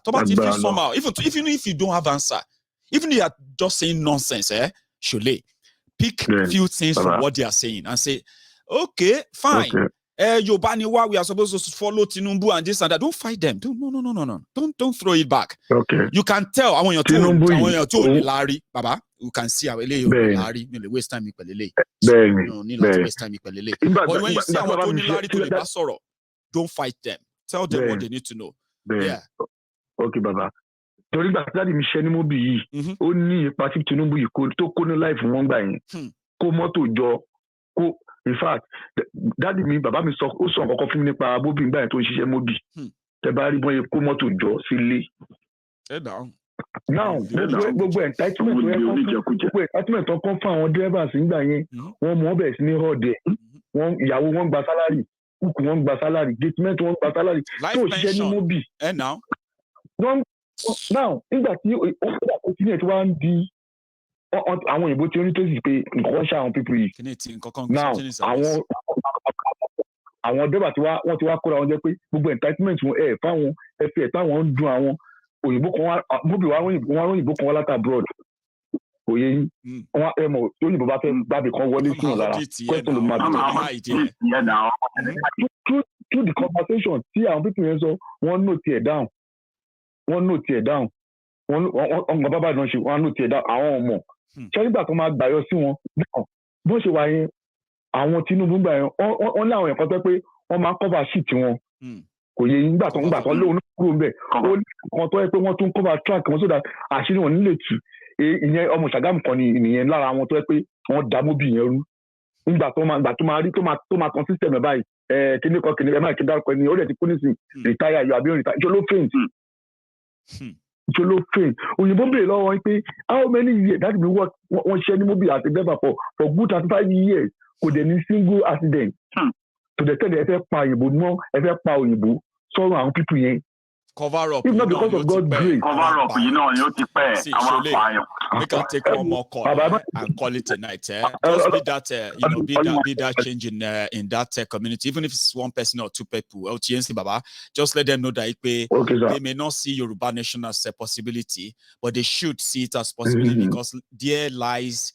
Tó bá ti fi somehow, even if you don't have answer, even if you are just saying nonsense, Ṣọlẹ̀, pick few things from what they are saying and say, okay, fine. Yorùbá ni wá, we are supposed to follow Tinubu and this and that. Don't fight them. No. Don't throw it back. Okay. You can tell àwọn èèyàn tó ní láárí, bàbá. You can see àwọn eléyìí ò láárí, mi lè waste time mi pẹ̀lú eléyìí. No, ní láti waste time mi pẹ̀lú eléyìí. But when you see àwọn tó ní láárí tó lè bá sọ̀rọ̀, don't fight them. Tell them what they need to know. Yeah. Okay, bàbá. Torí gbà tí mi ṣe ní Mobi yìí, ó ní ipa tí Tinubu yìí tó kó ní life wọn gbà yẹn. Kó mọ́tò jọ, kó in fact dáàdi mi bàbá mi sọ ó sọ nǹkan fún mi nípa Mobi nígbà yẹn tó ń ṣiṣẹ́ Mobi. Tẹ bá rí bọ́n yẹn kó mọ́tò jọ sílé. Now gbogbo entitlement tó kọ́ fún àwọn drivers nígbà yẹn wọ́n mọ̀ ọ́ bẹ̀rẹ̀ sí ní họ́ọ̀dẹ̀ ìyàwó wọn gba salary kúkú wọn gba salary gatement wọn gba salary tó ṣiṣẹ́ ní Mobi. Now nígbà tí ó ti ní ẹ̀ tí wọ́n á ń di àwọn òyìnbó tí ó ní tó sì pé nǹkan ṣe àwọn pípọ̀ yìí. Now àwọn dẹ́bà tí wọ́n ti wá kóra wọn jẹ́ pé gbogbo entitlement wọn fáwọn ẹ̀fẹ̀ táwọn ń dun àwọn òyìnbó kan wá Mobi wá òyìnbó kan wá láti abroad. Òye yín wọ́n mọ̀ tí òyìnbó bá fẹ́ gbàbí kan wọlé sí wọn lára question ló máa bí. Through the conversation tí àwọn pípọ̀ yẹn sọ wọ́n note it down. Wọ́n bàbá náà ṣe wọ́n note it down àwọn ọmọ. Ṣé nígbà tó máa gbàyọ sí wọn bó ṣe wà yẹn àwọn Tinubu gbà yẹn wọ́n láwọn ẹ̀kọ́ tó pé wọ́n máa cover sheet wọn kò yẹ nígbà tó lóun náà kúrò ńbẹ̀ ó ní kan tó yẹ pé wọ́n tún cover track wọn so that àṣírí wọn nílé tù ìyẹn ọmọ Ṣàgámù kan ni ìyẹn lára wọn tó yẹ pé wọ́n dá Mobi yẹn rú nígbà tó máa rí tó máa kan system ẹ̀ báyìí kíní kan kíní ẹ̀ máa kí dárúkọ ẹni ó dẹ̀ ti kú nísìn retire yóò àbí retire ìṣòro faint òyìnbó bèèrè lọ́wọ́ wọn pé how many years that be work wọ́n ṣiṣẹ́ ní Mobi as a driver for good 35 years kò dẹ̀ ní single accident to the extent ẹ fẹ́ pa òyìnbó mọ́ ẹ fẹ́ pa òyìnbó sọ̀rọ̀ àwọn pípù yẹn Cover up. If not because of God's grace. Cover up, See, Shole, make us take one more call and call it a night. Just be that, be that change in that community, even if it's one person or two people. Baba, just let them know that they may not see Yoruba nation as a possibility, but they should see it as possibility because there lies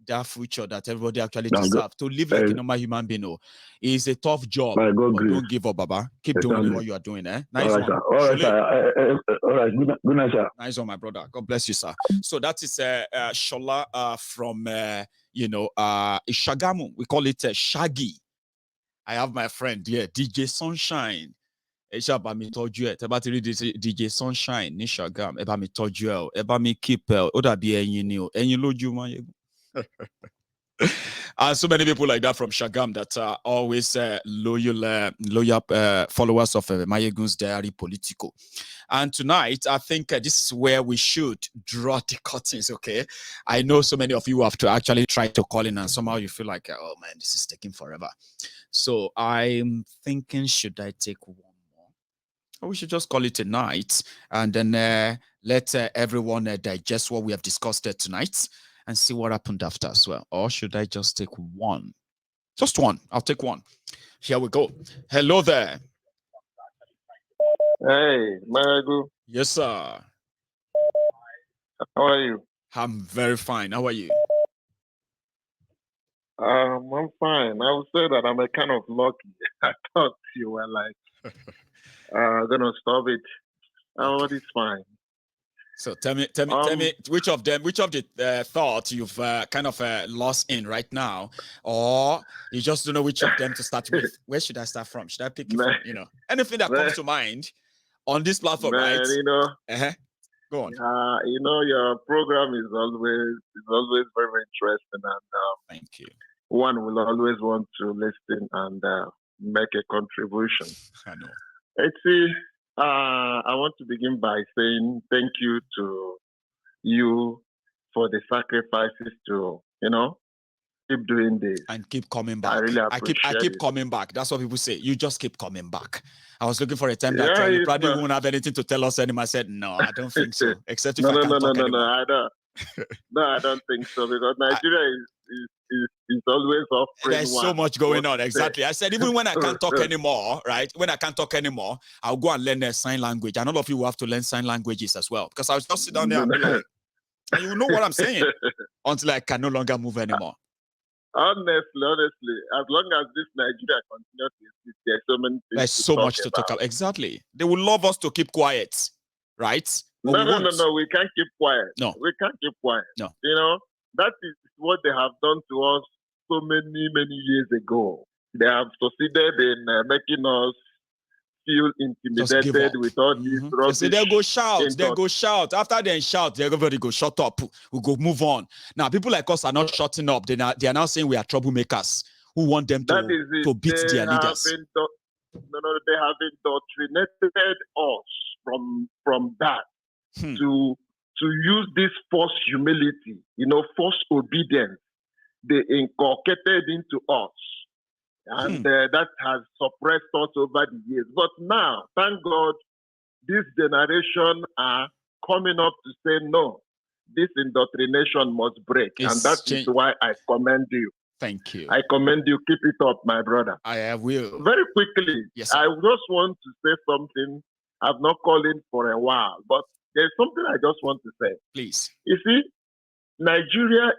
that future that everybody actually deserves to live like a normal human being. It's a tough job, but don't give up, Baba. Keep doing what you are doing. Nice one. All right. Good night, sir. Nice one, my brother. God bless you, sir. So that is Shola from Ishagamu. We call it Shaggy. I have my friend here, DJ Sunshine. Eba mi tọ́jú ẹ, tẹ́ bá ti rí DJ Sunshine ní Shagam, eba mi tọ́jú ẹ o, eba mi keep ẹ o, ó dàbí ẹyin ni o, ẹyin lójú máa yẹ. And so many people like that from Shagam that are always loyal followers of Mayegun's Diary Politico. And tonight, I think this is where we should draw the curtains, okay? I know so many of you have to actually try to call in and somehow you feel like, oh man, this is taking forever. So I'm thinking, should I take one more? Or we should just call it a night and then let everyone digest what we have discussed tonight and see what happened after as well. Or should I just take one? Just one. I'll take one. Here we go. Hello there. Hey, Marigo. Yes, sir. How are you? I'm very fine. How are you? I'm fine. I would say that I'm a kind of lucky. I thought you were like gonna stop it. Oh, it's fine. So tell me, which of the thoughts you've kind of lost in right now, or you just don't know which of them to start with? Where should I start from? Should I pick from, anything that comes to mind on this platform, right? Go on. Your program is always very interesting, and thank you. One will always want to listen and make a contribution. I know. Let's see. I want to begin by saying thank you to you for the sacrifices to, keep doing this. And keep coming back. I really appreciate I keep coming back. That's what people say. You just keep coming back. I was looking for a time that you probably won't have anything to tell us anymore. I said, no, I don't think so. Except if I can't talk anymore. I don't. No, I don't think so because Nigeria is always offering. There's so much going on. Exactly. I said, even when I can't talk anymore, right? When I can't talk anymore, I'll go and learn sign language. And all of you will have to learn sign languages as well. Because I'll just sit down there and be like, and you know what I'm saying until I can no longer move anymore. Honestly, as long as this Nigeria continues to exist, there's so many things. There's so much to talk about. Exactly. They would love us to keep quiet, right? But no. We can't keep quiet. No. We can't keep quiet. No. That is what they have done to us so many years ago. They have succeeded in making us feel intimidated with all these rubbish. So they go shout. After they shout, everybody go shut up. We go move on. Now, people like us are not shutting up. They are now saying we are troublemakers who want them to beat their leaders. They have indoctrinated us from that to use this false humility, false obedience. They inculcated into us. And that has suppressed us over the years. But now, thank God, this generation are coming up to say, no, this indoctrination must break. And that is why I commend you. Thank you. I commend you. Keep it up, my brother. I will. Very quickly, yes, I just want to say something. I've not called in for a while, but there's something I just want to say. Please. You see, Nigeria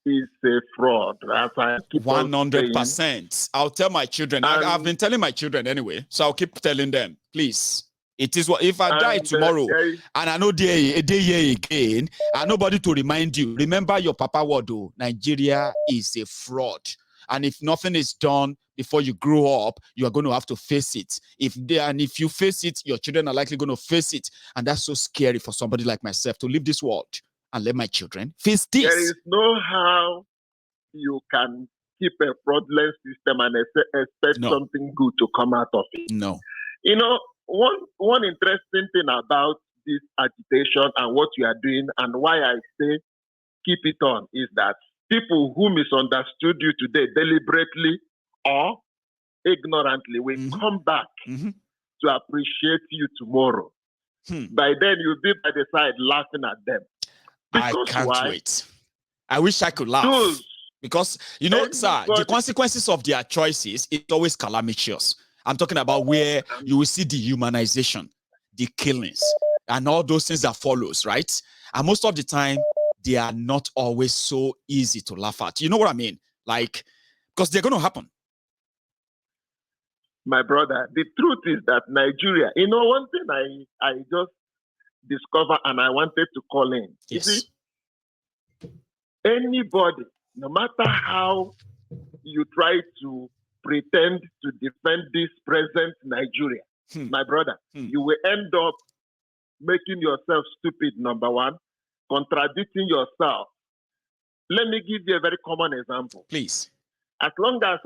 is a fraud. 100%. I'll tell my children. I've been telling my children anyway, so I'll keep telling them. Please. It is what if I die tomorrow and I know a day here again, and nobody to remind you. Remember your papa word, though. Nigeria is a fraud. And if nothing is done before you grow up, you are going to have to face it. If you face it, your children are likely going to face it. And that's so scary for somebody like myself to leave this world and let my children face this. There is no how you can keep a fraudulent system and expect something good to come out of it. No. One interesting thing about this agitation and what you are doing and why I say keep it on is that people who misunderstood you today deliberately or ignorantly will come back to appreciate you tomorrow. By then, you'll be by the side laughing at them. Because I can't why? wait. I wish I could laugh. Because, you know, sir, the consequences of their choices is always calamitous. I'm talking about where you will see the humanization, the killings, and all those things that follows, right? And most of the time, they are not always so easy to laugh at. You know what I mean? Like, because they're going to happen. My brother, the truth is that Nigeria, you know, one thing I just discovered and I wanted to call in. Yes. You see, anybody, no matter how you try to pretend to defend this present Nigeria, my brother, you will end up making yourself stupid, number one, contradicting yourself. Let me give you a very common example. Please. As long as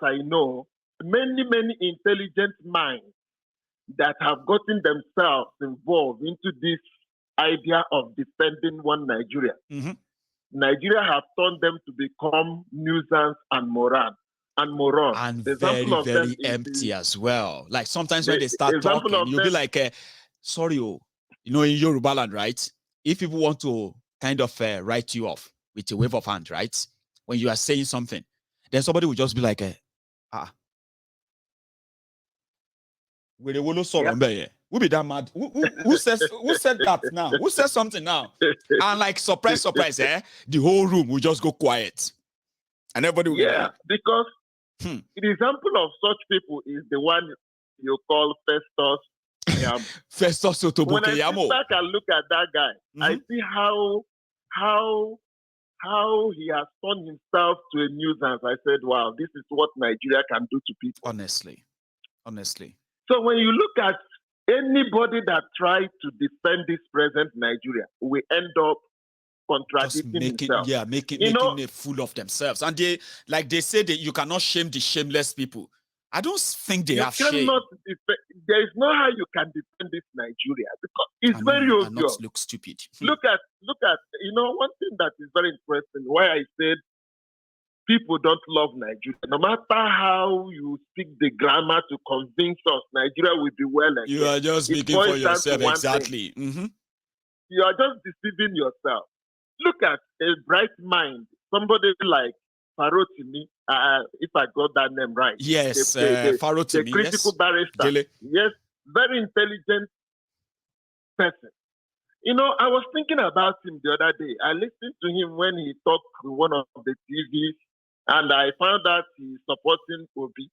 I know, many intelligent minds that have gotten themselves involved into this idea of defending one Nigeria. Nigeria have turned them to become nuisance and moron. And very, very empty as well. Like sometimes when they start talking, you'll be like, sorry, you know, in Yoruba land, right? If people want to kind of write you off with a wave of hand, right? When you are saying something, then somebody will just be like, Who be that mad? Who said that now? Who says something now? And like surprise, the whole room will just go quiet. And everybody will be like, because the example of such people is the one you call Festus. Festus Otobuke When I sit back and look at that guy, I see how he has turned himself to a nuisance. I said, wow, this is what Nigeria can do to people. Honestly. So when you look at anybody that tries to defend this present Nigeria, we end up contradicting himself. Yeah, making a fool of themselves. And they say that you cannot shame the shameless people. I don't think they have shame. There is no how you can defend this Nigeria because it's very obvious. And not look stupid. Look at, you know, one thing that is very interesting, why I said people don't love Nigeria. No matter how you speak the grammar to convince us Nigeria will be well again. You are just speaking for yourself, exactly. You are just deceiving yourself. Look at a bright mind, somebody like Farotimi, if I got that name right. Yes, Farotimi, the critical barrister. Yes, very intelligent person. You know, I was thinking about him the other day. I listened to him when he talked to one of the TVs, and I found out he's supporting Obi.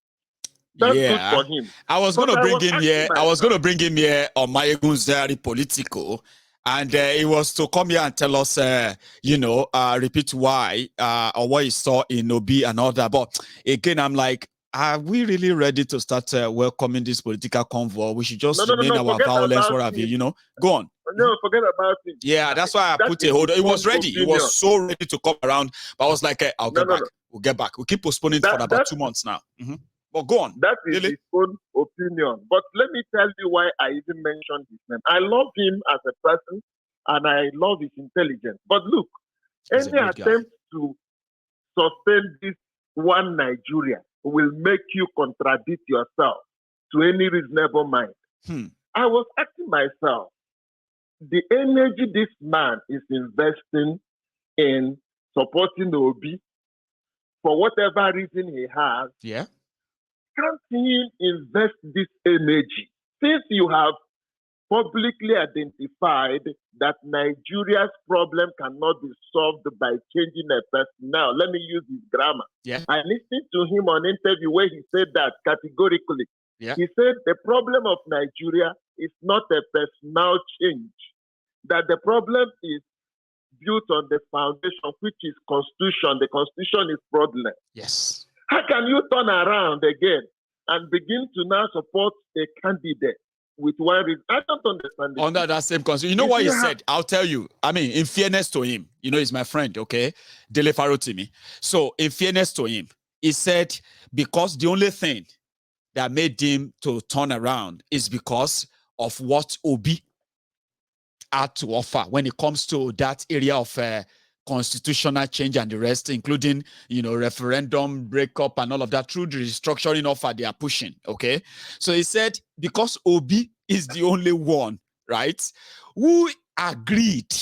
That's good for him. I was going to bring him here. I was going to bring him here on Mayegun Zari Politico. And he was to come here and tell us, repeat why or what he saw in Obi and all that. But again, I'm like, are we really ready to start welcoming this political convoy? We should just remain our violence, what have you, you know? Go on. No, forget about it. Yeah, that's why I put a hold. It was ready. It was so ready to come around. But I was like, I'll get back. We'll get back. We keep postponing it for about 2 months now. But go on. That is his own opinion. But let me tell you why I even mentioned his name. I love him as a person, and I love his intelligence. But look, any attempt to sustain this one Nigeria will make you contradict yourself to any reasonable mind. I was asking myself, the energy this man is investing in supporting Obi, for whatever reason he has, can't he invest this energy? Since you have publicly identified that Nigeria's problem cannot be solved by changing a person. Now, let me use his grammar. I listened to him on interview where he said that categorically. He said the problem of Nigeria is not a personal change, that the problem is built on the foundation, which is constitution. The constitution is fraudulent. Yes. How can you turn around again and begin to now support a candidate with one reason? I don't understand this. Under that same constitution. You know what he said? I'll tell you. I mean, in fairness to him, you know, he's my friend, okay? Dele Farotimi. So, in fairness to him, he said, because the only thing that made him to turn around is because of what Obi had to offer when it comes to that area of constitutional change and the rest, including, referendum breakup and all of that through the restructuring offer they are pushing. Okay. So he said, because Obi is the only one, right, who agreed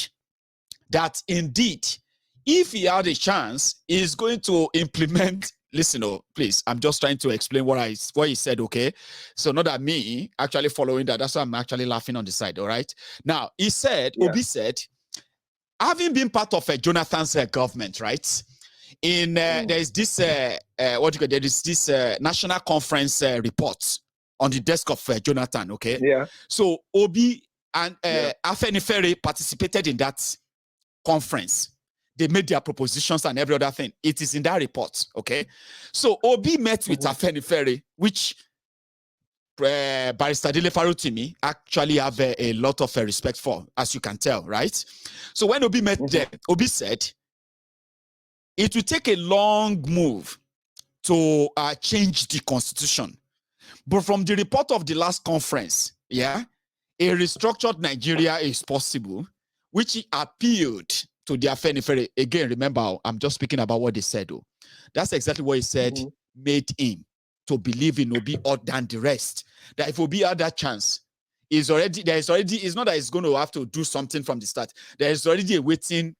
that indeed, if he had a chance, he's going to implement. Listen, please, I'm just trying to explain what he said, okay? So not that me actually following that, that's why I'm actually laughing on the side, all right? Now, he said, Obi said, having been part of Jonathan's government, right? There's this, there is this national conference report on the desk of Jonathan, okay? Yeah. So Obi and Afenifere participated in that conference. They made their propositions and every other thing. It is in that report, okay? So Obi met with Afenifere, which Barrister Dele Farotimi actually have a lot of respect for, as you can tell, right? So when Obi met them, Obi said, it will take a long move to change the constitution. But from the report of the last conference, a restructured Nigeria is possible, which appealed to the Afenifere. Again, remember, I'm just speaking about what they said, though. That's exactly what he said made him to believe in Obi more than the rest. That if Obi had that chance, it's not that he's going to have to do something from the start. There is already a waiting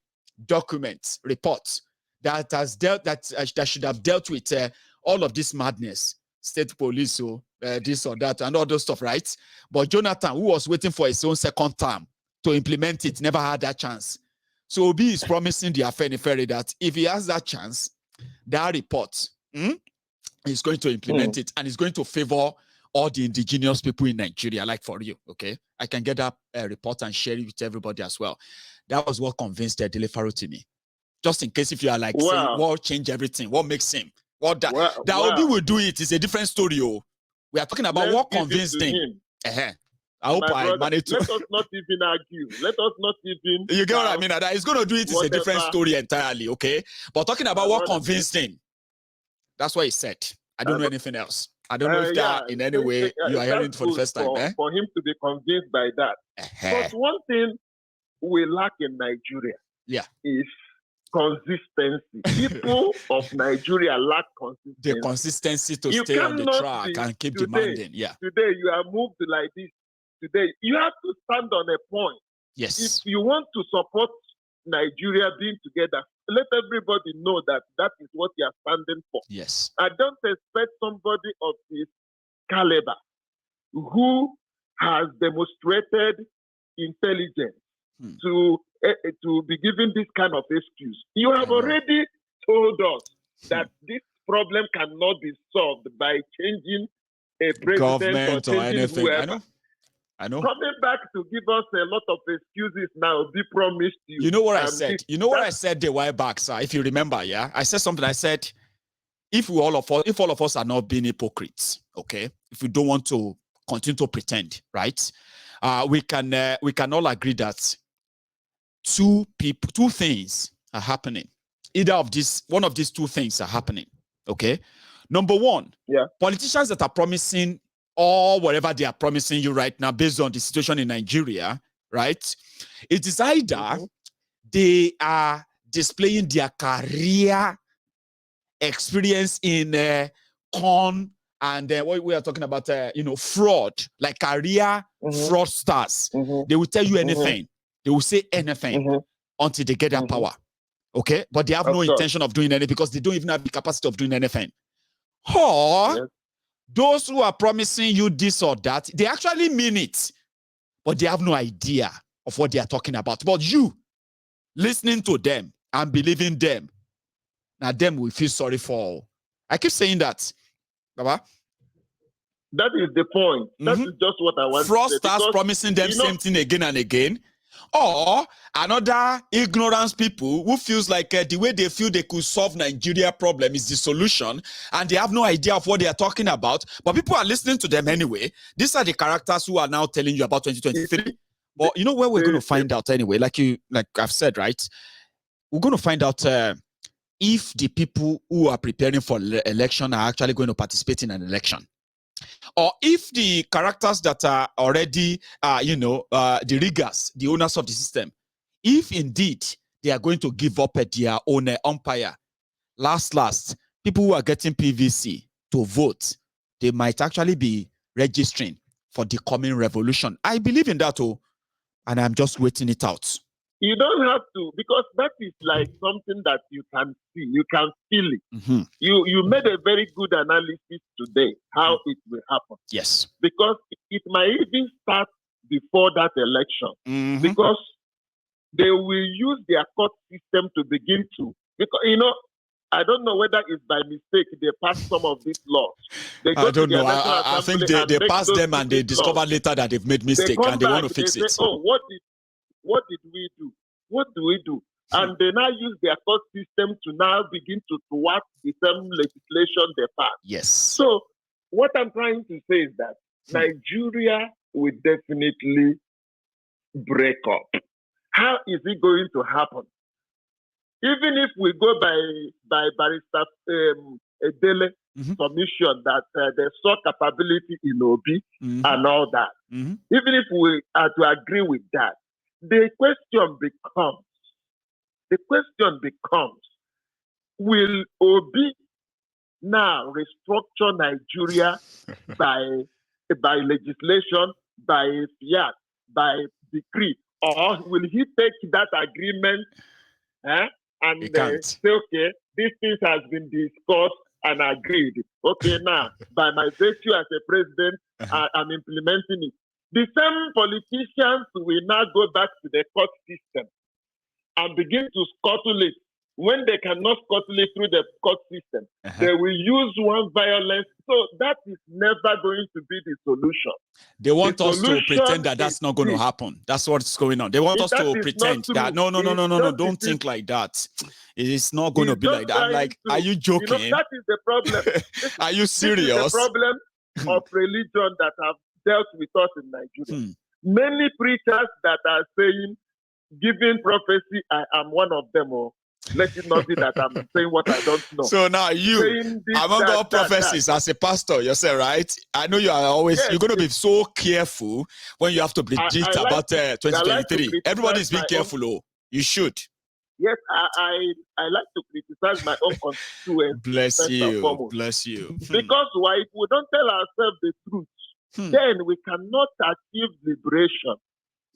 document, report, that should have dealt with all of this madness, state police, this or that, and all those stuff, right? But Jonathan, who was waiting for his own second term to implement it, never had that chance. So Obi is promising the Afenifere that if he has that chance, that report, he's going to implement it, and he's going to favor all the indigenous people in Nigeria, like for you, okay? I can get that report and share it with everybody as well. That was what convinced Dele Farotimi. Just in case if you are like saying, what change everything, what makes him, Obi will do it is a different story. We are talking about what convinced him. I hope I managed to. Let us not even argue. Let us not even. You get what I mean? That he's going to do it is a different story entirely, okay? But talking about what convinced him, that's what he said. I don't know anything else. I don't know if that in any way you are hearing it for the first time. For him to be convinced by that. But one thing we lack in Nigeria is consistency. People of Nigeria lack consistency. The consistency to stay on the track and keep demanding. Today you are moved like this. Today you have to stand on a point. Yes. If you want to support Nigeria being together, let everybody know that that is what you are standing for. Yes. I don't expect somebody of this caliber who has demonstrated intelligence to be given this kind of excuse. You have already told us that this problem cannot be solved by changing a president government or anything. Whoever. I know. Coming back to give us a lot of excuses now, be promised you. You know what I said? You know what I said a while back, sir? If you remember, I said something. I said, if all of us are not being hypocrites, okay, if we don't want to continue to pretend, right? We can all agree that two things are happening. One of these two things are happening. Okay. Number one, politicians that are promising or whatever they are promising you right now based on the situation in Nigeria, right? It is either they are displaying their career experience in con and what we are talking about, fraud, like career fraudsters. They will tell you anything. They will say anything until they get that power. Okay? But they have no intention of doing anything because they don't even have the capacity of doing anything. Or those who are promising you this or that, they actually mean it, but they have no idea of what they are talking about. But you, listening to them and believing them, now them will feel sorry for. I keep saying that, Baba. That is the point. That is just what I want to say. Fraudsters promising them same thing again and again. Or another ignorance people who feels like the way they feel they could solve Nigeria problem is the solution, and they have no idea of what they are talking about. But people are listening to them anyway. These are the characters who are now telling you about 2023. But you know where we're going to find out anyway? Like I've said, right? We're going to find out if the people who are preparing for election are actually going to participate in an election. Or if the characters that are already, the riggers, the owners of the system, if indeed they are going to give up at their own umpire. Last, people who are getting PVC to vote, they might actually be registering for the coming revolution. I believe in that, and I'm just waiting it out. You don't have to, because that is like something that you can see, you can feel it. Mm-hmm. You made a very good analysis today, how it will happen. Yes. Because it might even start before that election. Mm-hmm. Because they will use their court system to begin to, because, I don't know whether it's by mistake they passed some of these laws. I don't know. I think they passed them and they discover later that they've made mistake and they want to fix it. Say, oh, what did we do? What do we do? And they now use their court system to now begin to thwart the same legislation they passed. Yes. So what I'm trying to say is that Nigeria will definitely break up. How is it going to happen? Even if we go by Barrister Edele submission that they saw capability in Obi and all that, even if we are to agree with that, the question becomes, will Obi now restructure Nigeria by legislation, by fiat, by decree, or will he take that agreement and say, okay, these things has been discussed and agreed. Okay, now, by my virtue as a president, I'm implementing it. The same politicians will now go back to the court system and begin to scuttle it. When they cannot scuttle it through the court system, they will use one violence. So that is never going to be the solution. They want us to pretend that that's not going to happen. That's what's going on. They want us to pretend that, no, don't think like that. It's not going to be like that. I'm like, are you joking? That is the problem. Are you serious? This is the problem of religion that have dealt with us in Nigeria. Many preachers that are saying, giving prophecy, I am one of them. Let it not be that I'm saying what I don't know. So now among all prophecies, as a pastor yourself, right? I know you are always, you're going to be so careful when you have to predict about 2023. Everybody's being careful. You should. Yes, I like to criticize my own constituents. Bless you. Because why? If we don't tell ourselves the truth, then we cannot achieve liberation.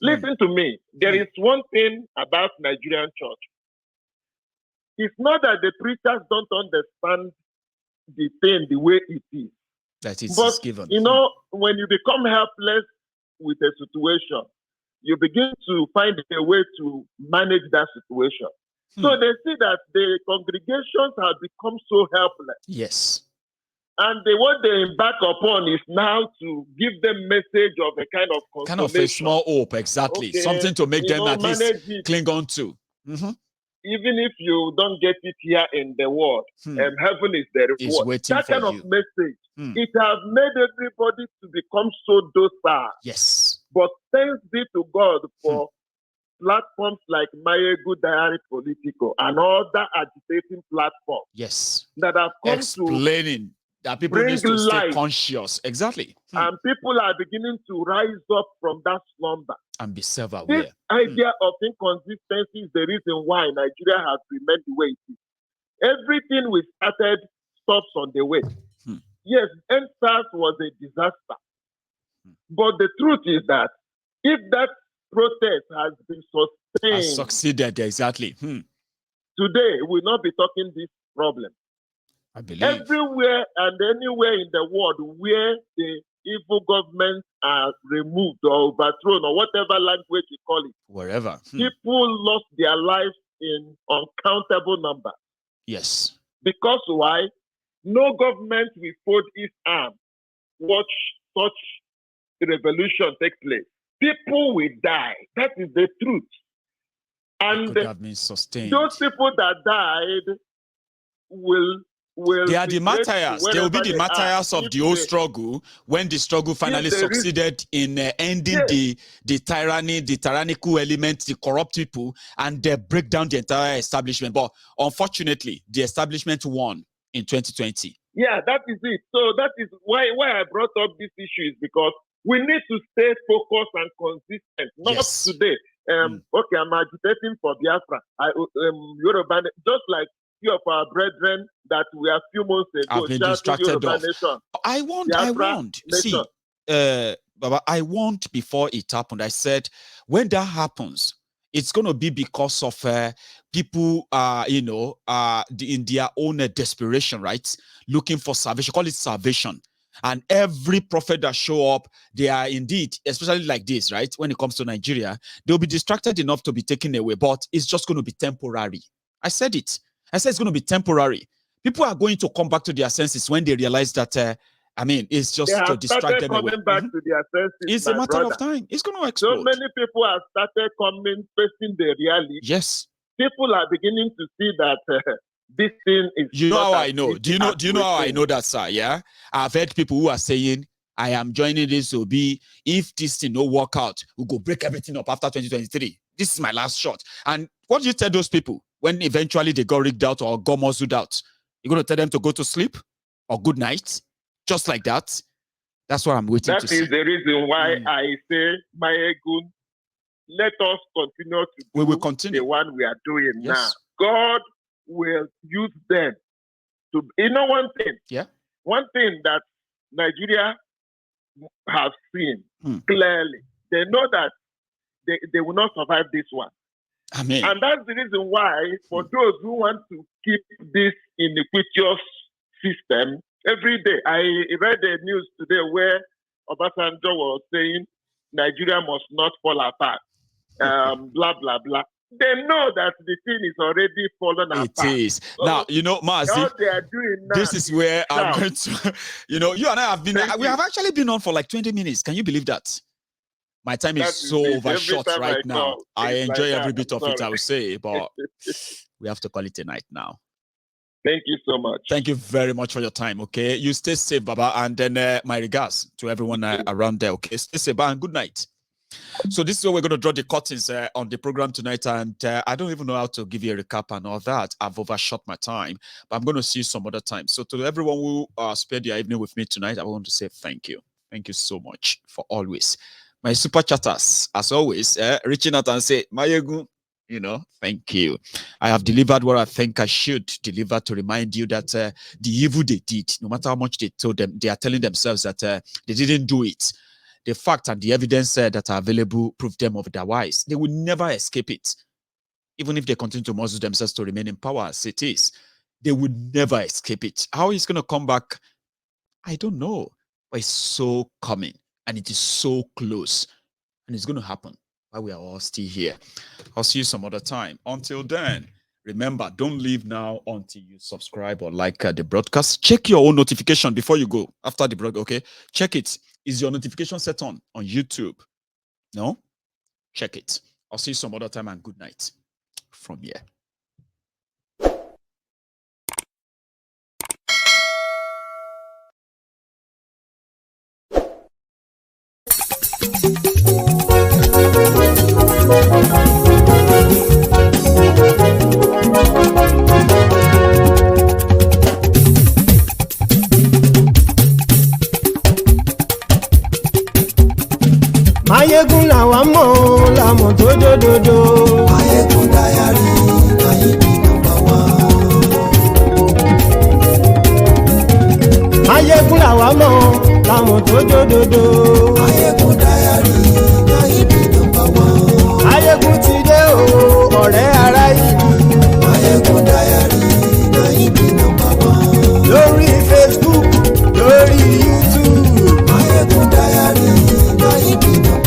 Listen to me. There is one thing about Nigerian church. It's not that the preachers don't understand the thing the way it is. That is given. When you become helpless with a situation, you begin to find a way to manage that situation. So they see that the congregations have become so helpless. Yes. And what they embark upon is now to give them message of a kind of consolation. Kind of a small hope, exactly. Okay. Something to make them at least cling on to. Even if you don't get it here in the world, heaven is the reward. That kind of message, it has made everybody to become so docile. Yes. But thanks be to God for platforms like Mayegu Diary Politico and other agitating platforms. Yes. That have come explaining that people need to stay conscious. Exactly. And people are beginning to rise up from that slumber. And be self-aware. This idea of inconsistency is the reason why Nigeria has remained the way it is. Everything we started stops on the way. Yes, EndSARS was a disaster. But the truth is that if that protest has been sustained, has succeeded, exactly. Today, we'll not be talking this problem. I believe. Everywhere and anywhere in the world where the evil governments are removed or overthrown or whatever language you call it. Wherever. People lost their lives in uncountable numbers. Yes. Because why? No government will fold its arm. Watch such revolution take place. People will die. That is the truth. And could have been sustained. Those people that died will they are the martyrs. They will be the martyrs of the whole struggle when the struggle finally succeeded in ending the tyranny, the tyrannical elements, the corrupt people, and they break down the entire establishment. But unfortunately, the establishment won in 2020. Yeah, that is it. So that is why I brought up this issue, is because we need to stay focused and consistent. Not today. okay, I'm agitating for Biafra. Yoruba, just like few of our brethren that we are few months ago I've been distracted Yoruba off. Nation. I want. See, Baba, I want before it happened. I said, when that happens, it's going to be because of people, in their own desperation, right? Looking for salvation. Call it salvation. And every prophet that show up, they are indeed, especially like this, right? When it comes to Nigeria, they'll be distracted enough to be taken away, but it's just going to be temporary. I said it. I said it's going to be temporary. People are going to come back to their senses when they realize that, it's just to distract them away. Back to their senses, it's a matter of time. It's going to explode. So many people have started coming, facing the reality. Yes. People are beginning to see that this thing is. You know how I know? Do you know how I know that, sir? Yeah. I've heard people who are saying, I am joining this OB. If this thing don't work out, we'll go break everything up after 2023. This is my last shot. And what do you tell those people when eventually they got rigged out or got muzzled out? You're going to tell them to go to sleep or good night? Just like that? That's what I'm waiting to see. That is the reason why I say, Mayegun, let us continue to we will continue the one we are doing now. God will use them to, one thing. Yeah. One thing that Nigeria have seen clearly, they know that they will not survive this one. Amen. And that's the reason why, for those who want to keep this iniquitous system, every day, I read the news today where Obasanjo was saying Nigeria must not fall apart, blah, blah, blah. They know that the thing is already fallen apart. It is. So now, Mazi, what they are doing now, this is where I'm going to, you and I have been, we have actually been on for like 20 minutes. Can you believe that? My time is so overshot right now. I enjoy every bit of it, I would say, but we have to call it a night now. Thank you so much. Thank you very much for your time, okay? You stay safe, Baba, and then my regards to everyone around there, okay? Stay safe, and good night. So this is where we're going to draw the curtains on the program tonight, and I don't even know how to give you a recap and all that. I've overshot my time, but I'm going to see you some other time. So to everyone who spent your evening with me tonight, I want to say thank you. Thank you so much for always. My super chatters, as always, reaching out and say, Mayegun, thank you. I have delivered what I think I should deliver to remind you that the evil they did, no matter how much they told them, they are telling themselves that they didn't do it. The fact and the evidence that are available prove them otherwise. They will never escape it. Even if they continue to muzzle themselves to remain in power as it is, they will never escape it. How it's going to come back, I don't know. But it's so coming. And it is so close. And it's going to happen while we are all still here. I'll see you some other time. Until then, remember, don't leave now until you subscribe or like the broadcast. Check your own notification before you go. After the broadcast, okay? Check it. Is your notification set on YouTube? No? Check it. I'll see you some other time, and good night from here. Mayegun làwa mọ̀ làmọ̀ tó dòdòdò. Mayegun Diary, Mayegun #1. Mayegun làwa mọ̀ làmọ̀ tó dòdòdò. Mayegun Diary, Mayegun #1. Mayegun ti dé o, ọ̀rẹ́ ara yìí. Mayegun Diary, Mayegun #1. Lórí Facebook, lórí YouTube. Mayegun Diary, Mayegun #1.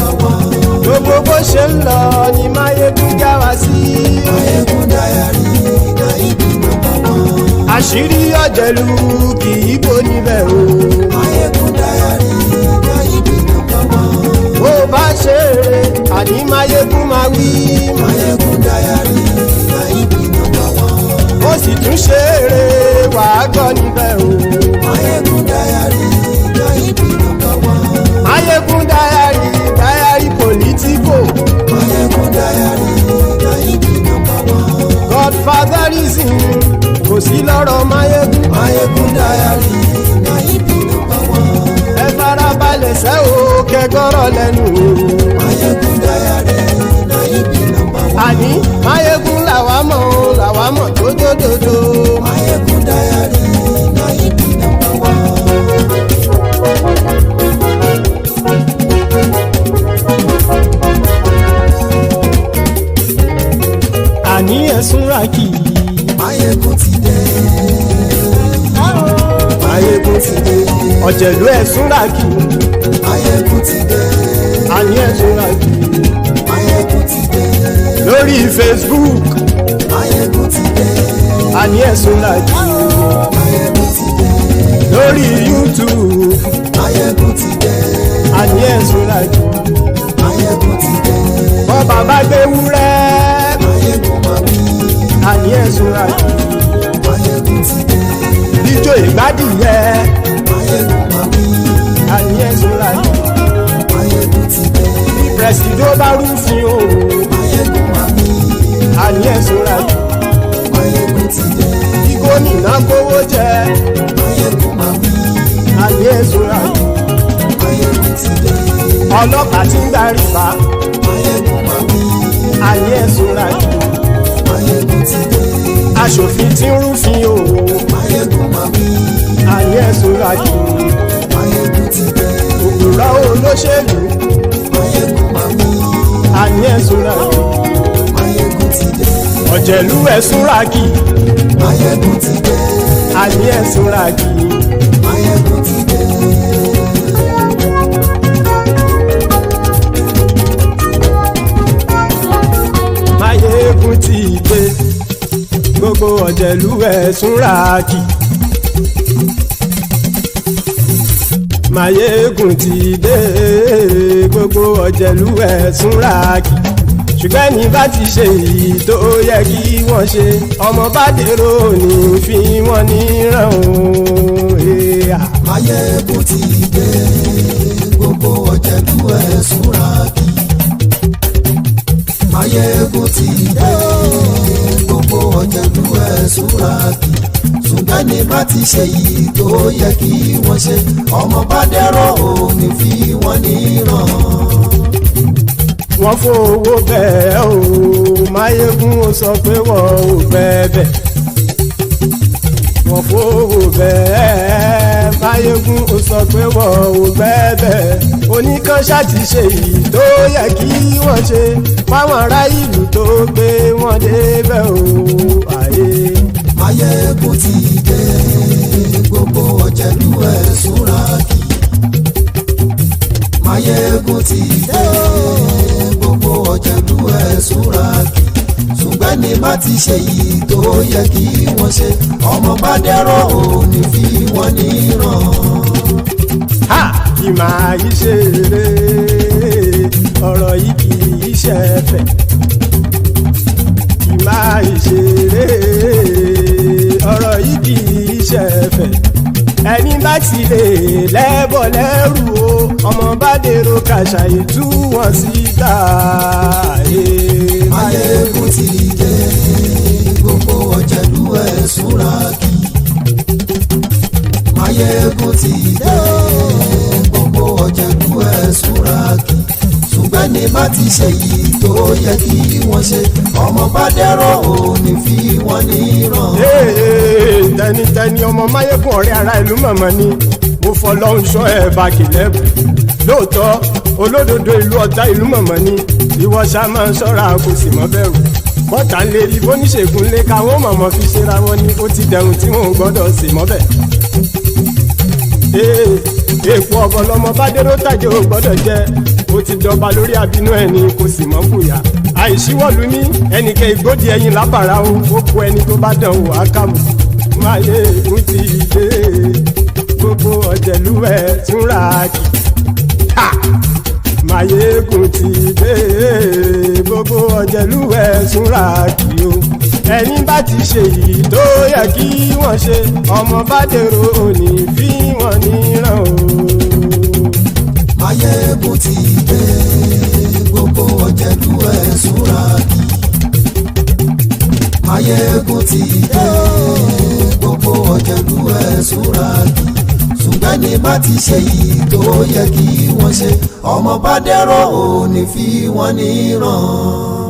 Gbogbo bó ṣe ń lọ ni Mayegun já wa sí. Mayegun Diary, Mayegun #1. Àṣírí ọ̀jẹ̀lú kì í bò níbẹ̀ o. Mayegun Diary, Mayegun #1. Bó bá ṣe eré, àní Mayegun máa wí. Mayegun Diary, Mayegun #1. Ó sì tún ṣe eré, wàá gbọ́ níbẹ̀ o. Mayegun Diary, Mayegun #1. Mayegun Diary, Diary Politico. Mayegun Diary, Mayegun #1. Godfatherism kò sí lọ́rọ̀ Mayegun. Mayegun Diary, Mayegun #1. Ẹ farabalẹ̀ sẹ́ o, kẹgọ́rọ̀ lẹ́nu o. Mayegun Diary, Mayegun àní máyégún làwa mọ̀ tó dòdòdò. Mayegun diary na him be number one. àní ẹ̀sùn ràkì. Mayegun ti dé. Mayegun ti dé. ọ̀jẹ̀lú ẹ̀sùn ràkì. Mayegun ti dé. àní ẹ̀sùn ràkì. Mayegun ti dé. lórí Facebook. Mayegun ti dé. àní ẹ̀sùn ràkì. Mayegun ti dé. lórí YouTube. Mayegun ti dé. àní ẹ̀sùn ràkì. Mayegun ti dé. bọ́ bàbá gbé wúrẹ́. Mayegun máa wí. àní ẹ̀sùn ràkì. Mayegun ti dé. ijó ìgbádìyẹ. Mayegun máa wí. àní ẹ̀sùn ràkì. Mayegun ti dé. pẹ̀sìdó bá rúfin o. Mayegun máa wí. àní ẹ̀sùn ràkì. Mayegun ti dé. bí gómìnà kówó jẹ. Mayegun máa wí. àní ẹ̀sùn ràkì. Mayegun ti dé. ọlọ́pàá tí ń gba rìbá. Mayegun máa wí. àní ẹ̀sùn ràkì. Mayegun ti dé. aṣòfin tí ń rúfin o. Mayegun máa wí. àní ẹ̀sùn ràkì. Mayegun ti dé. òpùrọ́ olóṣèlú. Mayegun máa wí. àní ẹ̀sùn ràkì. Mayegun ti dé. ọ̀jẹ̀lú ẹ̀sùn ràkì. Mayegun ti dé. àní ẹ̀sùn ràkì. Mayegun ti dé. máyégún ti dé. gbogbo ọ̀jẹ̀lú ẹ̀sùn ràkì. máyégún ti dé. gbogbo ọ̀jẹ̀lú ẹ̀sùn ràkì. ṣùgbọ́n ní bá ti ṣe èyí tó yẹ kí wọ́n ṣe ọmọ bá dèrò ní fi wọ́n níran o. Mayegun ti dé. Gbogbo ọ̀jẹ̀lú ẹ̀sùn ràkì. Mayegun ti dé. Gbogbo ọ̀jẹ̀lú ẹ̀sùn ràkì. ṣùgbọ́n ní bá ti ṣe yìí tó yẹ kí wọ́n ṣe ọmọ bá dẹ́rọ̀ ò ní fi wọ́n níran. wọ́n fowó bẹ́ẹ̀ o máyégún ó sọ pé wọ́n ò bẹ́ẹ̀ wọ́n fowó bẹ́ẹ̀ máyégún ó sọ pé wọ́n ò bẹ́ẹ̀ oníkanṣá ti ṣe yìí tó yẹ kí wọ́n ṣe fáwọn ará ìlú tó gbé wọn débẹ̀ o àyè. Máyégún ti dé gbogbo ọ̀jẹ̀lú ẹ̀ súnra kì. Máyégún ti dé gbogbo ọ̀jẹ̀lú ẹ̀ súnra kì. ṣùgbọ́n ní má ti ṣe yìí tó yẹ kí wọ́n ṣe ọmọ bá dẹ́rọ̀ ò ní fi wọ́n níran. ha kì máa yí ṣeré ọ̀rọ̀ yìí kì í ṣẹ̀fẹ̀ kì máa yí ṣeré ọ̀rọ̀ yìí kì í ṣẹ̀fẹ̀ ẹni bá ti lè lẹ́bọ̀ lẹ́rù o ọmọ bá dèrò kàṣàyè tú wọn síta. Máyégún ti dé gbogbo ọ̀jẹ̀lú ẹ̀ súnra kì. Máyégún ti dé gbogbo ọ̀jẹ̀lú ẹ̀ súnra kì. ṣùgbọ́n ní má ti ṣe yìí tó yẹ kí wọ́n ṣe ọmọ bá dẹ́rọ̀ ò ní fi wọ́n níran. tẹnitẹni ọmọ Máyégún ọ̀rẹ́ ara ìlú mọ̀mọ́ ni mo fọlọ́hún ṣọ́ ẹ̀ bá kìlẹ́bù lóòótọ́ olódodo ìlú ọ̀tá ìlú mọ̀mọ́ ni ìwọ ṣá máa ń ṣọ́ra kò sì mọ́ bẹ̀rù bọ́tà ń lè rí bóníṣègùn lé káwọn mọ̀mọ́ fi ṣera wọn ni ó ti dẹrùn tí wọn ò gbọ́dọ̀ sì mọ́ bẹ̀. èèpo ọ̀bọ lọmọ bá dérò tàjẹ́ ò gbọ́dọ̀ jẹ́ ó ti dọba lórí àbínú ẹni kò sì mọ́ fòyà àìsíwọ́lu ní ẹnìkẹ́ ìgbódì ẹyin lábàrá o ó kó ẹni tó bá dán o àkàmù. Máyégún ti dé gbogbo ọ̀jẹ̀lú ẹ̀ túnra kì. Máyégún ti dé gbogbo ọ̀jẹ̀lú ẹ̀ túnra kì o ẹni bá ti ṣe yìí tó yẹ kí wọ́n ṣe ọmọ bá dèrò òní fi wọ́n níran o. Máyégún ti dé gbogbo ọ̀jẹ̀lú ẹ̀ súnra kì. Máyégún ti dé gbogbo ọ̀jẹ̀lú ẹ̀ súnra kì. ṣùgbọ́n ní má ti ṣe yìí tó yẹ kí wọ́n ṣe ọmọ bá dẹ́rọ̀ ò ní fi wọ́n níran.